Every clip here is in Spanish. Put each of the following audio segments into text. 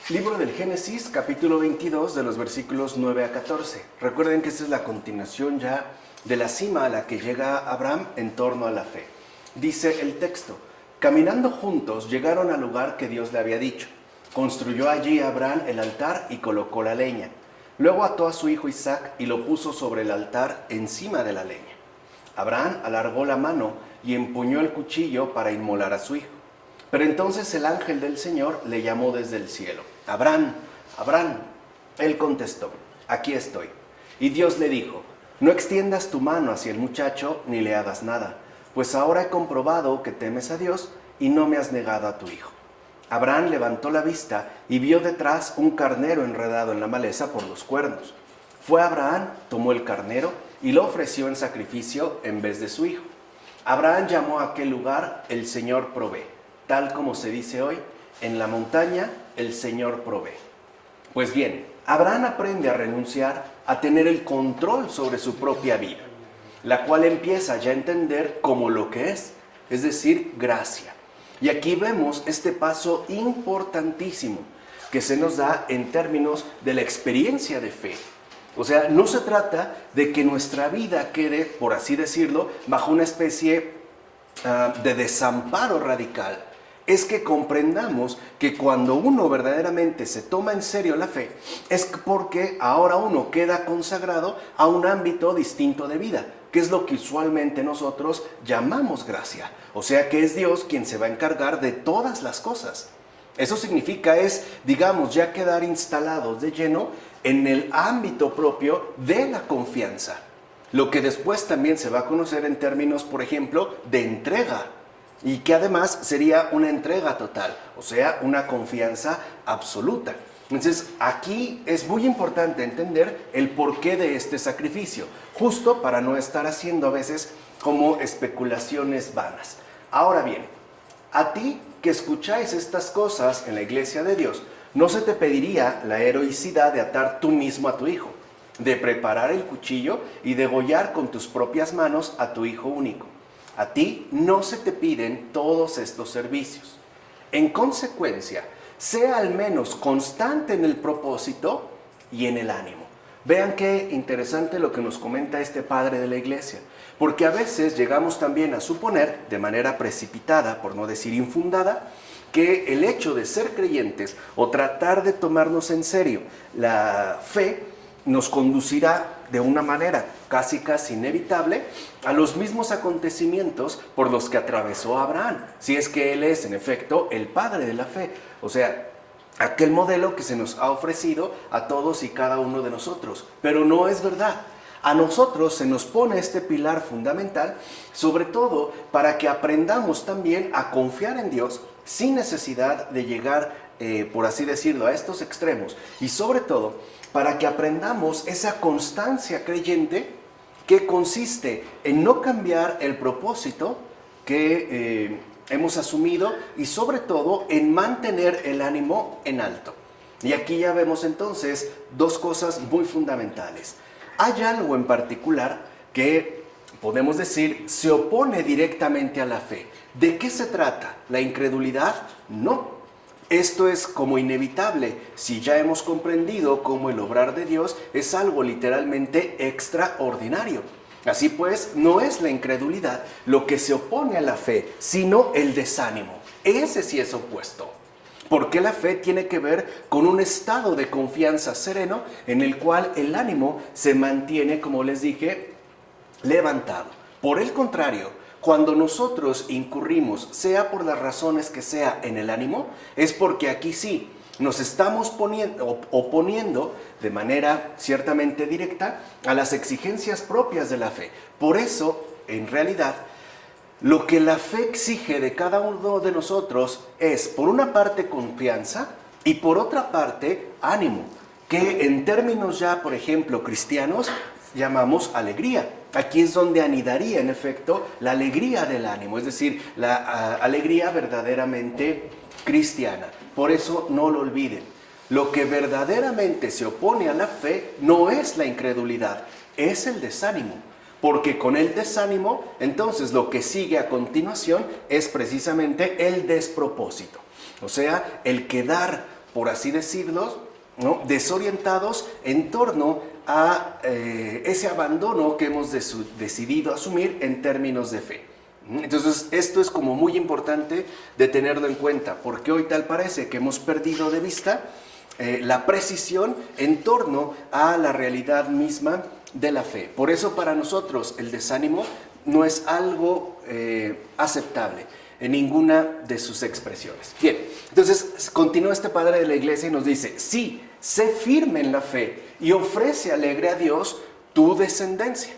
Libro del Génesis, capítulo 22, de los versículos 9 a 14. Recuerden que esta es la continuación ya de la cima a la que llega Abraham en torno a la fe. Dice el texto: caminando juntos llegaron al lugar que Dios le había dicho. Construyó allí Abraham el altar y colocó la leña. Luego ató a su hijo Isaac y lo puso sobre el altar encima de la leña. Abraham alargó la mano y empuñó el cuchillo para inmolar a su hijo. Pero entonces el ángel del Señor le llamó desde el cielo: Abraham, Abraham. Él contestó: aquí estoy. Y Dios le dijo: no extiendas tu mano hacia el muchacho ni le hagas nada, pues ahora he comprobado que temes a Dios y no me has negado a tu hijo. Abraham levantó la vista y vio detrás un carnero enredado en la maleza por los cuernos. Fue Abraham, tomó el carnero y lo ofreció en sacrificio en vez de su hijo. Abraham llamó a aquel lugar El Señor provee, tal como se dice hoy: en la montaña el Señor provee. Pues bien, Abraham aprende a renunciar a tener el control sobre su propia vida, la cual empieza ya a entender como lo que es decir, gracia. Y aquí vemos este paso importantísimo que se nos da en términos de la experiencia de fe. O sea, no se trata de que nuestra vida quede, por así decirlo, bajo una especie de desamparo radical. Es que comprendamos que cuando uno verdaderamente se toma en serio la fe, es porque ahora uno queda consagrado a un ámbito distinto de vida, que es lo que usualmente nosotros llamamos gracia. O sea que es Dios quien se va a encargar de todas las cosas. Eso significa digamos, ya quedar instalados de lleno en el ámbito propio de la confianza. Lo que después también se va a conocer en términos, por ejemplo, de entrega. Y que además sería una entrega total, o sea, una confianza absoluta. Entonces, aquí es muy importante entender el porqué de este sacrificio, justo para no estar haciendo a veces como especulaciones vanas. Ahora bien, a ti que escucháis estas cosas en la iglesia de Dios, no se te pediría la heroicidad de atar tú mismo a tu hijo, de preparar el cuchillo y degollar con tus propias manos a tu hijo único. A ti no se te piden todos estos servicios. En consecuencia, sea al menos constante en el propósito y en el ánimo. Vean qué interesante lo que nos comenta este padre de la iglesia, porque a veces llegamos también a suponer, de manera precipitada, por no decir infundada, que el hecho de ser creyentes o tratar de tomarnos en serio la fe nos conducirá de una manera casi inevitable a los mismos acontecimientos por los que atravesó Abraham, si es que él es en efecto el padre de la fe, o sea, aquel modelo que se nos ha ofrecido a todos y cada uno de nosotros, pero no es verdad. A nosotros se nos pone este pilar fundamental, sobre todo para que aprendamos también a confiar en Dios sin necesidad de llegar, por así decirlo, a estos extremos, y sobre todo para que aprendamos esa constancia creyente que consiste en no cambiar el propósito que hemos asumido y sobre todo en mantener el ánimo en alto. Y aquí ya vemos entonces dos cosas muy fundamentales. Hay algo en particular que podemos decir se opone directamente a la fe. ¿De qué se trata? ¿La incredulidad? No. Esto es como inevitable si ya hemos comprendido cómo el obrar de Dios es algo literalmente extraordinario. Así pues, no es la incredulidad lo que se opone a la fe, sino el desánimo. Ese sí es opuesto. Porque la fe tiene que ver con un estado de confianza sereno en el cual el ánimo se mantiene, como les dije, levantado. Por el contrario, cuando nosotros incurrimos, sea por las razones que sea, en el ánimo, es porque aquí sí nos estamos oponiendo de manera ciertamente directa a las exigencias propias de la fe. Por eso, en realidad, lo que la fe exige de cada uno de nosotros es, por una parte, confianza y por otra parte, ánimo, que en términos ya, por ejemplo, cristianos, llamamos alegría. Aquí es donde anidaría, en efecto, la alegría del ánimo, es decir, la alegría verdaderamente cristiana. Por eso no lo olviden. Lo que verdaderamente se opone a la fe no es la incredulidad, es el desánimo. Porque con el desánimo, entonces lo que sigue a continuación es precisamente el despropósito. O sea, el quedar por así decirlo, ¿no?, desorientados en torno a ese abandono que hemos decidido asumir en términos de fe. Entonces, esto es como muy importante de tenerlo en cuenta, porque hoy tal parece que hemos perdido de vista la precisión en torno a la realidad misma de la fe. Por eso para nosotros el desánimo no es algo aceptable en ninguna de sus expresiones. Bien, entonces continúa este padre de la iglesia y nos dice: sí, sé firme en la fe y ofrece alegre a Dios tu descendencia.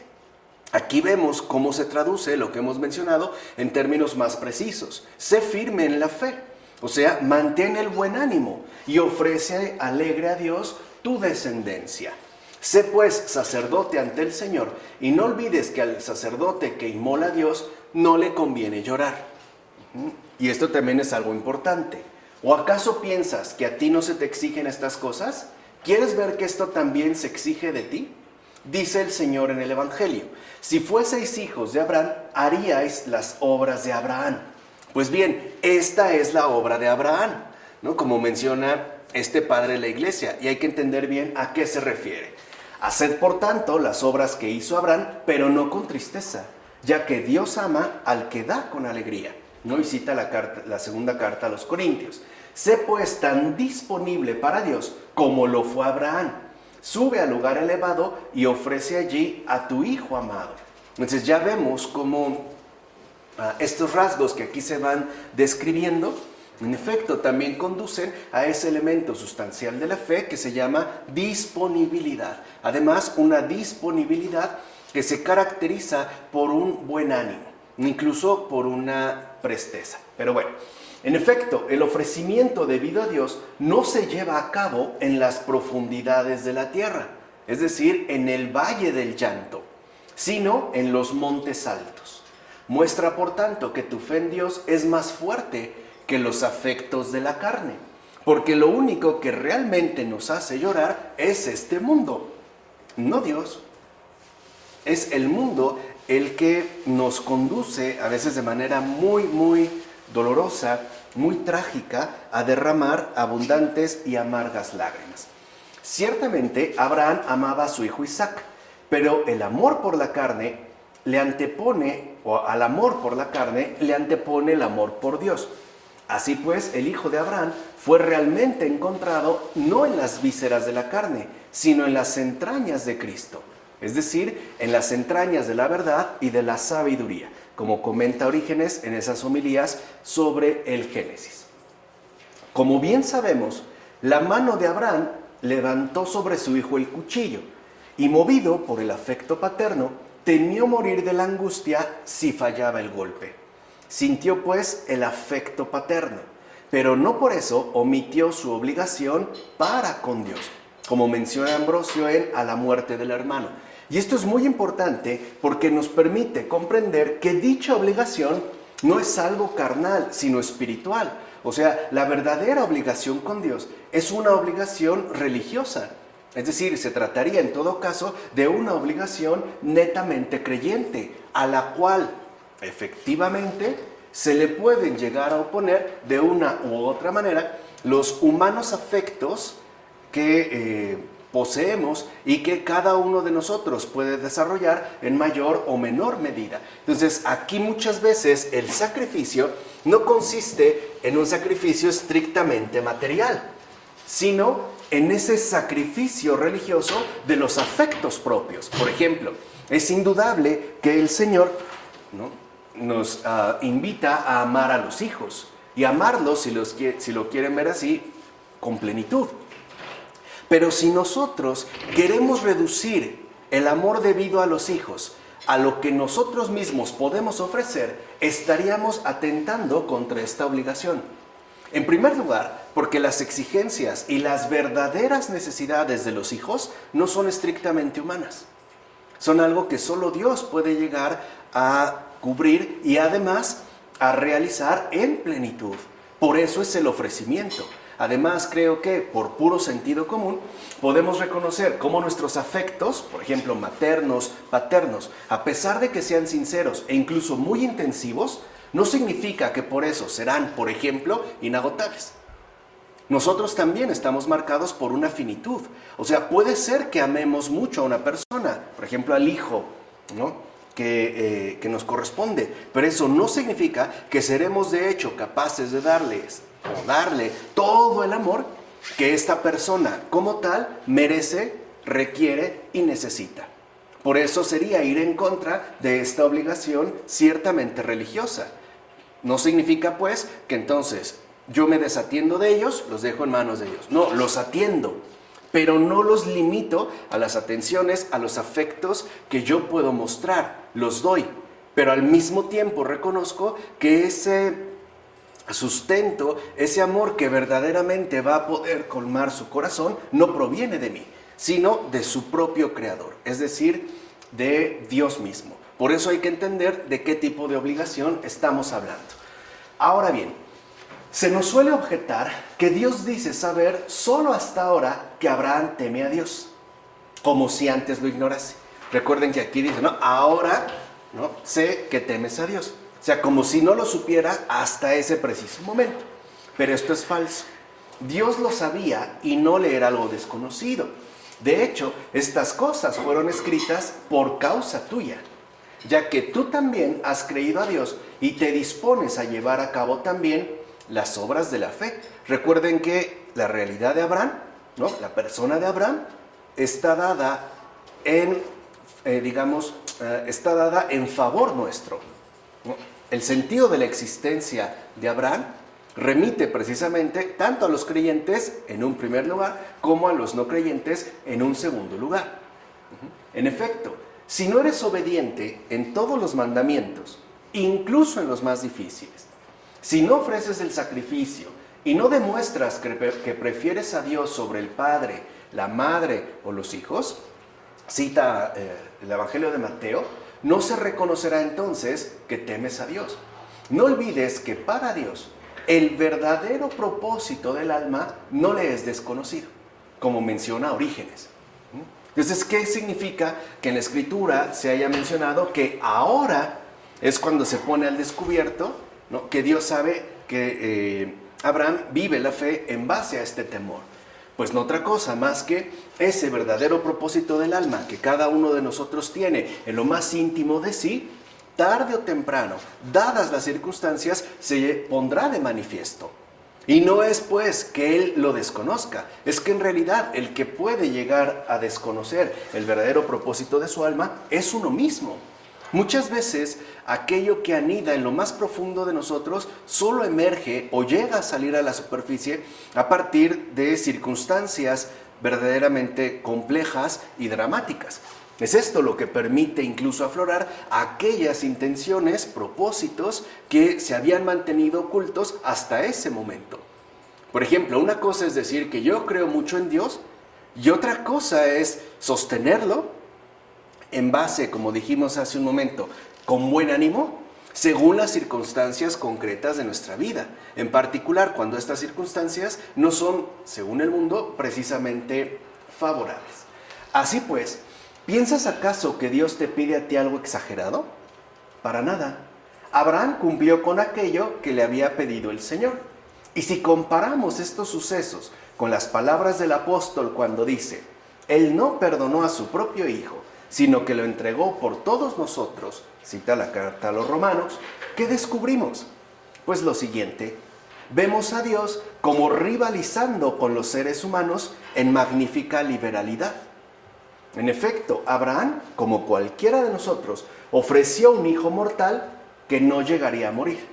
Aquí vemos cómo se traduce lo que hemos mencionado en términos más precisos. Sé firme en la fe, o sea, mantén el buen ánimo y ofrece alegre a Dios tu descendencia. Sé pues sacerdote ante el Señor y no olvides que al sacerdote que inmola a Dios no le conviene llorar. Y esto también es algo importante. ¿O acaso piensas que a ti no se te exigen estas cosas? ¿Quieres ver que esto también se exige de ti? Dice el Señor en el Evangelio: si fueseis hijos de Abraham, haríais las obras de Abraham. Pues bien, esta es la obra de Abraham, ¿no?, como menciona este padre de la iglesia, y hay que entender bien a qué se refiere. Haced por tanto las obras que hizo Abraham, pero no con tristeza, ya que Dios ama al que da con alegría. ¿No? Y cita la segunda carta a los Corintios. Sé pues tan disponible para Dios como lo fue Abraham. Sube al lugar elevado y ofrece allí a tu hijo amado. Entonces ya vemos cómo estos rasgos que aquí se van describiendo, en efecto, también conducen a ese elemento sustancial de la fe que se llama disponibilidad. Además, una disponibilidad que se caracteriza por un buen ánimo, incluso por una presteza. Pero bueno, en efecto, el ofrecimiento debido a Dios no se lleva a cabo en las profundidades de la tierra, es decir, en el valle del llanto, sino en los montes altos. Muestra, por tanto, que tu fe en Dios es más fuerte que los afectos de la carne, porque lo único que realmente nos hace llorar es este mundo, no Dios. Es el mundo el que nos conduce, a veces de manera muy dolorosa, muy trágica, a derramar abundantes y amargas lágrimas. Ciertamente, Abraham amaba a su hijo Isaac, pero el amor por la carne le antepone, o al amor por la carne le antepone el amor por Dios. Así pues, el hijo de Abraham fue realmente encontrado no en las vísceras de la carne, sino en las entrañas de Cristo. Es decir, en las entrañas de la verdad y de la sabiduría, como comenta Orígenes en esas homilías sobre el Génesis. Como bien sabemos, la mano de Abraham levantó sobre su hijo el cuchillo, y movido por el afecto paterno, temió morir de la angustia si fallaba el golpe. Sintió pues el afecto paterno, pero no por eso omitió su obligación para con Dios, como menciona Ambrosio en A la muerte del hermano. Y esto es muy importante porque nos permite comprender que dicha obligación no es algo carnal, sino espiritual. O sea, la verdadera obligación con Dios es una obligación religiosa. Es decir, se trataría en todo caso de una obligación netamente creyente, a la cual efectivamente se le pueden llegar a oponer de una u otra manera los humanos afectos que poseemos y que cada uno de nosotros puede desarrollar en mayor o menor medida. Entonces, aquí muchas veces el sacrificio no consiste en un sacrificio estrictamente material, sino en ese sacrificio religioso de los afectos propios. Por ejemplo, es indudable que el Señor, ¿no?, nos invita a amar a los hijos y amarlos, si lo quieren ver así, con plenitud. Pero si nosotros queremos reducir el amor debido a los hijos a lo que nosotros mismos podemos ofrecer, estaríamos atentando contra esta obligación. En primer lugar, porque las exigencias y las verdaderas necesidades de los hijos no son estrictamente humanas. Son algo que solo Dios puede llegar a cubrir y además a realizar en plenitud. Por eso es el ofrecimiento. Además, creo que por puro sentido común podemos reconocer cómo nuestros afectos, por ejemplo, maternos, paternos, a pesar de que sean sinceros e incluso muy intensivos, no significa que por eso serán, por ejemplo, inagotables. Nosotros también estamos marcados por una finitud. O sea, puede ser que amemos mucho a una persona, por ejemplo al hijo, ¿no? que nos corresponde, pero eso no significa que seremos de hecho capaces de darle todo el amor que esta persona como tal merece, requiere y necesita. Por eso sería ir en contra de esta obligación ciertamente religiosa. No significa pues que entonces yo me desatiendo de ellos, los dejo en manos de ellos. No, los atiendo, pero no los limito a las atenciones, a los afectos que yo puedo mostrar, los doy. Pero al mismo tiempo reconozco que ese sustento, ese amor que verdaderamente va a poder colmar su corazón, no proviene de mí, sino de su propio creador, es decir, de Dios mismo. Por eso hay que entender de qué tipo de obligación estamos hablando. Ahora bien, se nos suele objetar que Dios dice saber solo hasta ahora que Abraham teme a Dios, como si antes lo ignorase. Recuerden que aquí dice, ¿no? Ahora, ¿no? Sé que temes a Dios. O sea, como si no lo supiera hasta ese preciso momento. Pero esto es falso. Dios lo sabía y no le era algo desconocido. De hecho, estas cosas fueron escritas por causa tuya, ya que tú también has creído a Dios y te dispones a llevar a cabo también las obras de la fe. Recuerden que la realidad de Abraham, ¿no? La persona de Abraham está dada está dada en favor nuestro, ¿no? El sentido de la existencia de Abraham remite precisamente tanto a los creyentes en un primer lugar como a los no creyentes en un segundo lugar. En efecto, si no eres obediente en todos los mandamientos, incluso en los más difíciles, si no ofreces el sacrificio y no demuestras que prefieres a Dios sobre el padre, la madre o los hijos, cita el Evangelio de Mateo, no se reconocerá entonces que temes a Dios. No olvides que para Dios el verdadero propósito del alma no le es desconocido, como menciona Orígenes. Entonces, ¿qué significa que en la Escritura se haya mencionado que ahora es cuando se pone al descubierto, ¿no? Que Dios sabe que Abraham vive la fe en base a este temor? Pues no otra cosa más que ese verdadero propósito del alma que cada uno de nosotros tiene en lo más íntimo de sí, tarde o temprano, dadas las circunstancias, se pondrá de manifiesto. Y no es pues que él lo desconozca, es que en realidad el que puede llegar a desconocer el verdadero propósito de su alma es uno mismo. Muchas veces aquello que anida en lo más profundo de nosotros solo emerge o llega a salir a la superficie a partir de circunstancias verdaderamente complejas y dramáticas. Es esto lo que permite incluso aflorar aquellas intenciones, propósitos que se habían mantenido ocultos hasta ese momento. Por ejemplo, una cosa es decir que yo creo mucho en Dios y otra cosa es sostenerlo en base, como dijimos hace un momento, con buen ánimo, según las circunstancias concretas de nuestra vida. En particular, cuando estas circunstancias no son, según el mundo, precisamente favorables. Así pues, ¿piensas acaso que Dios te pide a ti algo exagerado? Para nada. Abraham cumplió con aquello que le había pedido el Señor. Y si comparamos estos sucesos con las palabras del apóstol cuando dice, Él no perdonó a su propio hijo, sino que lo entregó por todos nosotros, cita la carta a los Romanos, ¿qué descubrimos? Pues lo siguiente, vemos a Dios como rivalizando con los seres humanos en magnífica liberalidad. En efecto, Abraham, como cualquiera de nosotros, ofreció un hijo mortal que no llegaría a morir.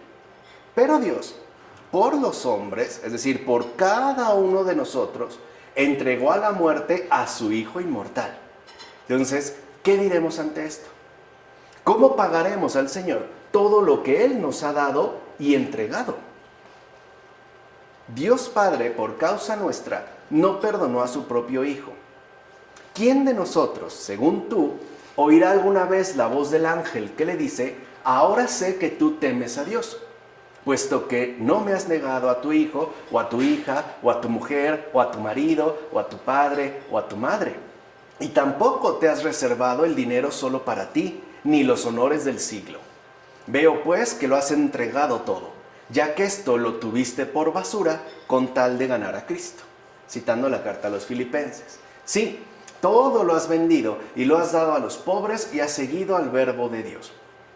Pero Dios, por los hombres, es decir, por cada uno de nosotros, entregó a la muerte a su hijo inmortal. Entonces, ¿qué diremos ante esto? ¿Cómo pagaremos al Señor todo lo que Él nos ha dado y entregado? Dios Padre, por causa nuestra, no perdonó a su propio Hijo. ¿Quién de nosotros, según tú, oirá alguna vez la voz del ángel que le dice, ahora sé que tú temes a Dios, puesto que no me has negado a tu hijo, o a tu hija, o a tu mujer, o a tu marido, o a tu padre, o a tu madre? Y tampoco te has reservado el dinero solo para ti, ni los honores del siglo. Veo pues que lo has entregado todo. ya que esto lo tuviste por basura con tal de ganar a Cristo. Citando la carta a los Filipenses. Sí, todo lo has vendido y lo has dado a los pobres y has seguido al verbo de Dios.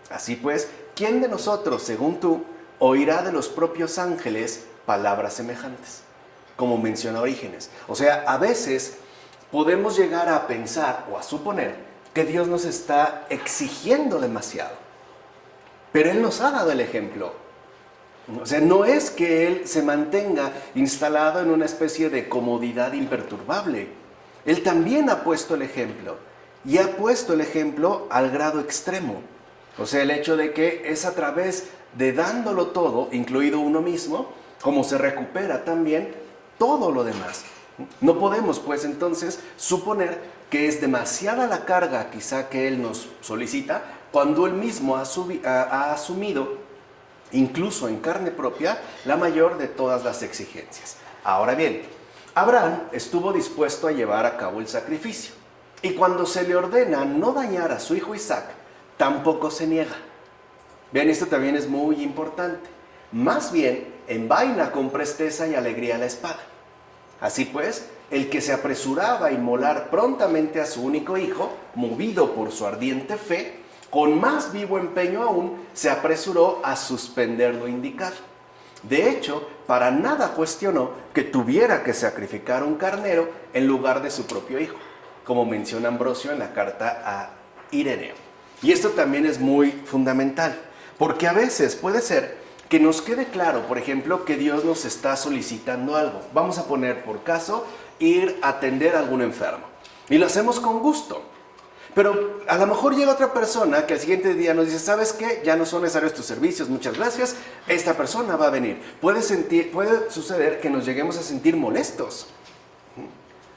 Así pues, ¿quién de nosotros, según tú, oirá de los propios ángeles palabras semejantes? Como menciona Orígenes. O sea, a veces podemos llegar a pensar o a suponer que Dios nos está exigiendo demasiado. Pero Él nos ha dado el ejemplo. O sea, no es que Él se mantenga instalado en una especie de comodidad imperturbable. Él también ha puesto el ejemplo. Y ha puesto el ejemplo al grado extremo. O sea, el hecho de que es a través de dándolo todo, incluido uno mismo, como se recupera también todo lo demás. No podemos, pues, entonces suponer que es demasiada la carga quizá que Él nos solicita, cuando Él mismo ha asumido, incluso en carne propia, la mayor de todas las exigencias. Ahora bien, Abraham estuvo dispuesto a llevar a cabo el sacrificio, y cuando se le ordena no dañar a su hijo Isaac, tampoco se niega. Vean, esto también es muy importante. Más bien, envaina con presteza y alegría la espada. Así pues, el que se apresuraba a inmolar prontamente a su único hijo, movido por su ardiente fe, con más vivo empeño aún, se apresuró a suspender lo indicado. De hecho, para nada cuestionó que tuviera que sacrificar un carnero en lugar de su propio hijo, como menciona Ambrosio en la carta a Ireneo. Y esto también es muy fundamental, porque a veces puede ser que nos quede claro, por ejemplo, que Dios nos está solicitando algo. Vamos a poner por caso ir a atender a algún enfermo. Y lo hacemos con gusto. Pero a lo mejor llega otra persona que al siguiente día nos dice, ¿sabes qué? Ya no son necesarios tus servicios, muchas gracias. Esta persona va a venir. Puede suceder que nos lleguemos a sentir molestos.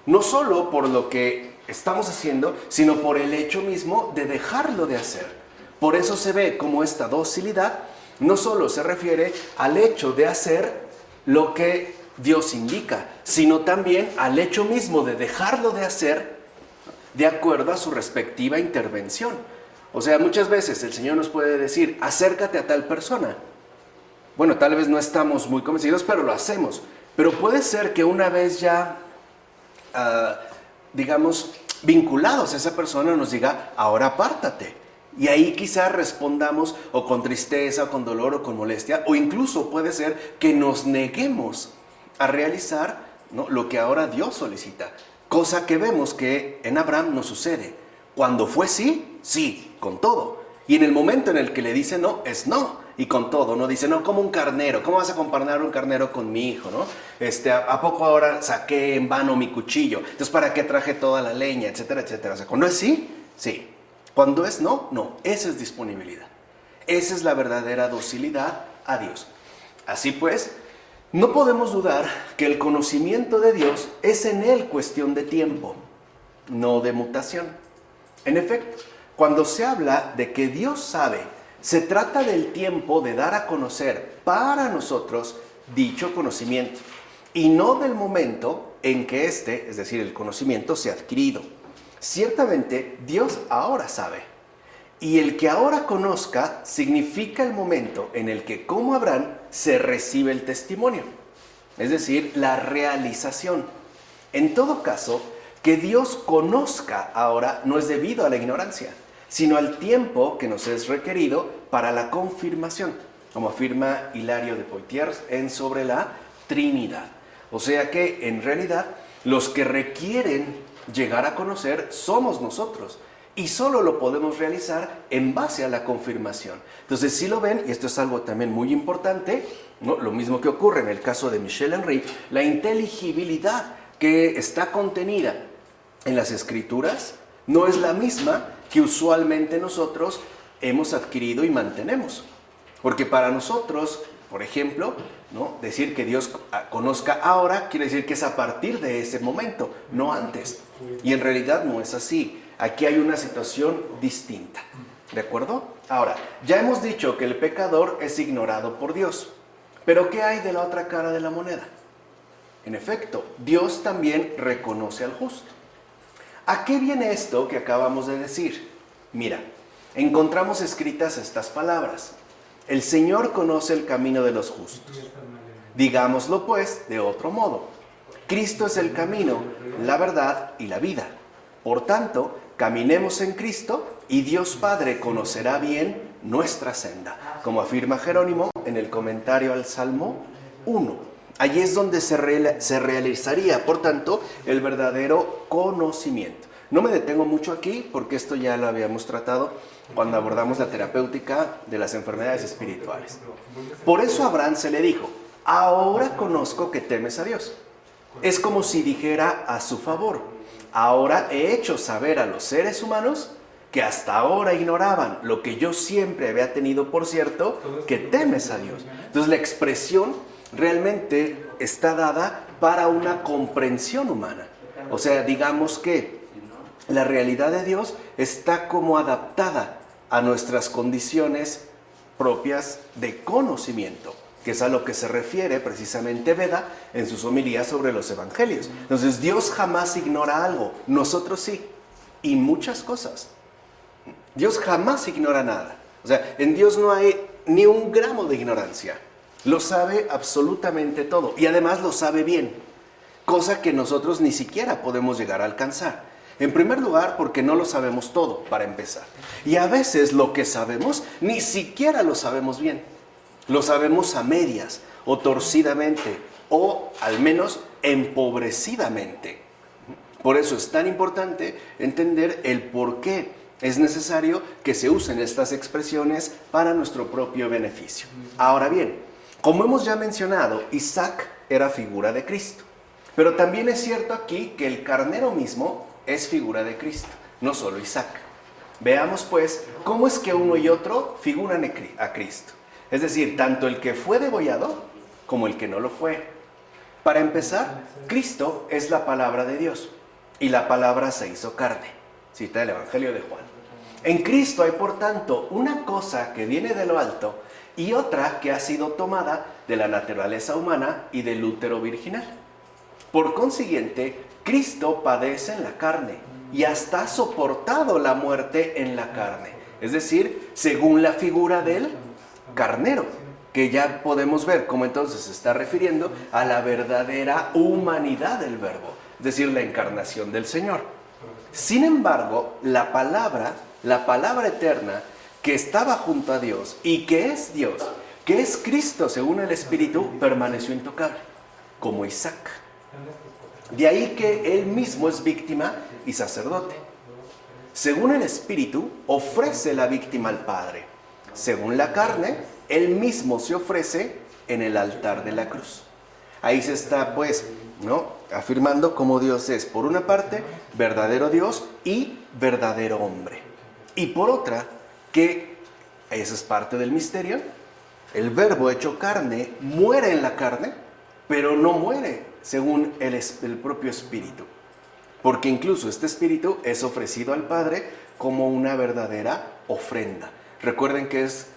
No solo por lo que estamos haciendo, sino por el hecho mismo de dejarlo de hacer. Por eso se ve como esta docilidad no solo se refiere al hecho de hacer lo que Dios indica, sino también al hecho mismo de dejarlo de hacer de acuerdo a su respectiva intervención. O sea, muchas veces el Señor nos puede decir, acércate a tal persona. Bueno, tal vez no estamos muy convencidos, pero lo hacemos. Pero puede ser que una vez ya, digamos, vinculados a esa persona nos diga, ahora apártate. Y ahí quizás respondamos o con tristeza, o con dolor, o con molestia, o incluso puede ser que nos neguemos a realizar, ¿no?, lo que ahora Dios solicita. Cosa que vemos que en Abraham no sucede. Cuando fue sí, sí, con todo. Y en el momento en el que le dice no, es no, y con todo. No dice, no, como un carnero. ¿Cómo vas a comparar un carnero con mi hijo, no? ¿A poco ahora saqué en vano mi cuchillo? Entonces, ¿para qué traje toda la leña? Etcétera, etcétera. O sea, cuando es sí, sí. Cuando es no, no. Esa es disponibilidad. Esa es la verdadera docilidad a Dios. Así pues, no podemos dudar que el conocimiento de Dios es en Él cuestión de tiempo, no de mutación. En efecto, cuando se habla de que Dios sabe, se trata del tiempo de dar a conocer para nosotros dicho conocimiento, y no del momento en que éste, es decir, el conocimiento, sea adquirido. Ciertamente, Dios ahora sabe. Y el que ahora conozca significa el momento en el que, como Abraham, se recibe el testimonio. Es decir, la realización. En todo caso, que Dios conozca ahora no es debido a la ignorancia, sino al tiempo que nos es requerido para la confirmación, como afirma Hilario de Poitiers en Sobre la Trinidad. O sea que, en realidad, los que requieren llegar a conocer somos nosotros, y solo lo podemos realizar en base a la confirmación. Entonces, si lo ven, y esto es algo también muy importante, ¿no?, lo mismo que ocurre en el caso de Michel Henry, la inteligibilidad que está contenida en las Escrituras no es la misma que usualmente nosotros hemos adquirido y mantenemos. Porque para nosotros, por ejemplo, ¿no?, decir que Dios conozca ahora quiere decir que es a partir de ese momento, no antes. Y en realidad no es así. Aquí hay una situación distinta. ¿De acuerdo? Ahora, ya hemos dicho que el pecador es ignorado por Dios. Pero ¿qué hay de la otra cara de la moneda? En efecto, Dios también reconoce al justo. ¿A qué viene esto que acabamos de decir? Mira, encontramos escritas estas palabras. El Señor conoce el camino de los justos. Digámoslo pues de otro modo. Cristo es el camino, la verdad y la vida. Por tanto, caminemos en Cristo y Dios Padre conocerá bien nuestra senda, como afirma Jerónimo en el comentario al Salmo 1. Allí es donde se realizaría, por tanto, el verdadero conocimiento. No me detengo mucho aquí porque esto ya lo habíamos tratado cuando abordamos la terapéutica de las enfermedades espirituales. Por eso a Abraham se le dijo: ahora conozco que temes a Dios. Es como si dijera a su favor: ahora he hecho saber a los seres humanos que hasta ahora ignoraban lo que yo siempre había tenido por cierto, que temes a Dios. Entonces la expresión realmente está dada para una comprensión humana. O sea, digamos que la realidad de Dios está como adaptada a nuestras condiciones propias de conocimiento, que es a lo que se refiere precisamente Beda en sus homilías sobre los evangelios. Entonces, Dios jamás ignora algo, nosotros sí, y muchas cosas. Dios jamás ignora nada. O sea, en Dios no hay ni un gramo de ignorancia. Lo sabe absolutamente todo, y además lo sabe bien, cosa que nosotros ni siquiera podemos llegar a alcanzar. En primer lugar, porque no lo sabemos todo, para empezar. Y a veces lo que sabemos, ni siquiera lo sabemos bien. Lo sabemos a medias, o torcidamente, o al menos empobrecidamente. Por eso es tan importante entender el por qué es necesario que se usen estas expresiones para nuestro propio beneficio. Ahora bien, como hemos ya mencionado, Isaac era figura de Cristo. Pero también es cierto aquí que el carnero mismo es figura de Cristo, no solo Isaac. Veamos pues cómo es que uno y otro figuran a Cristo. Es decir, tanto el que fue degollado como el que no lo fue. Para empezar, Cristo es la palabra de Dios y la palabra se hizo carne. Cita el Evangelio de Juan. En Cristo hay por tanto una cosa que viene de lo alto y otra que ha sido tomada de la naturaleza humana y del útero virginal. Por consiguiente, Cristo padece en la carne y hasta ha soportado la muerte en la carne. Es decir, según la figura del carnero, que ya podemos ver cómo entonces se está refiriendo a la verdadera humanidad del Verbo, es decir, la encarnación del Señor. Sin embargo, la palabra eterna que estaba junto a Dios y que es Dios, que es Cristo según el Espíritu, permaneció intocable, como Isaac. De ahí que él mismo es víctima y sacerdote. Según el Espíritu, ofrece la víctima al Padre. Según la carne, él mismo se ofrece en el altar de la cruz. Ahí se está, pues, afirmando cómo Dios es, por una parte, verdadero Dios y verdadero hombre. Y por otra, que esa es parte del misterio, el Verbo hecho carne muere en la carne, pero no muere según el propio Espíritu. Porque incluso este Espíritu es ofrecido al Padre como una verdadera ofrenda. Recuerden que es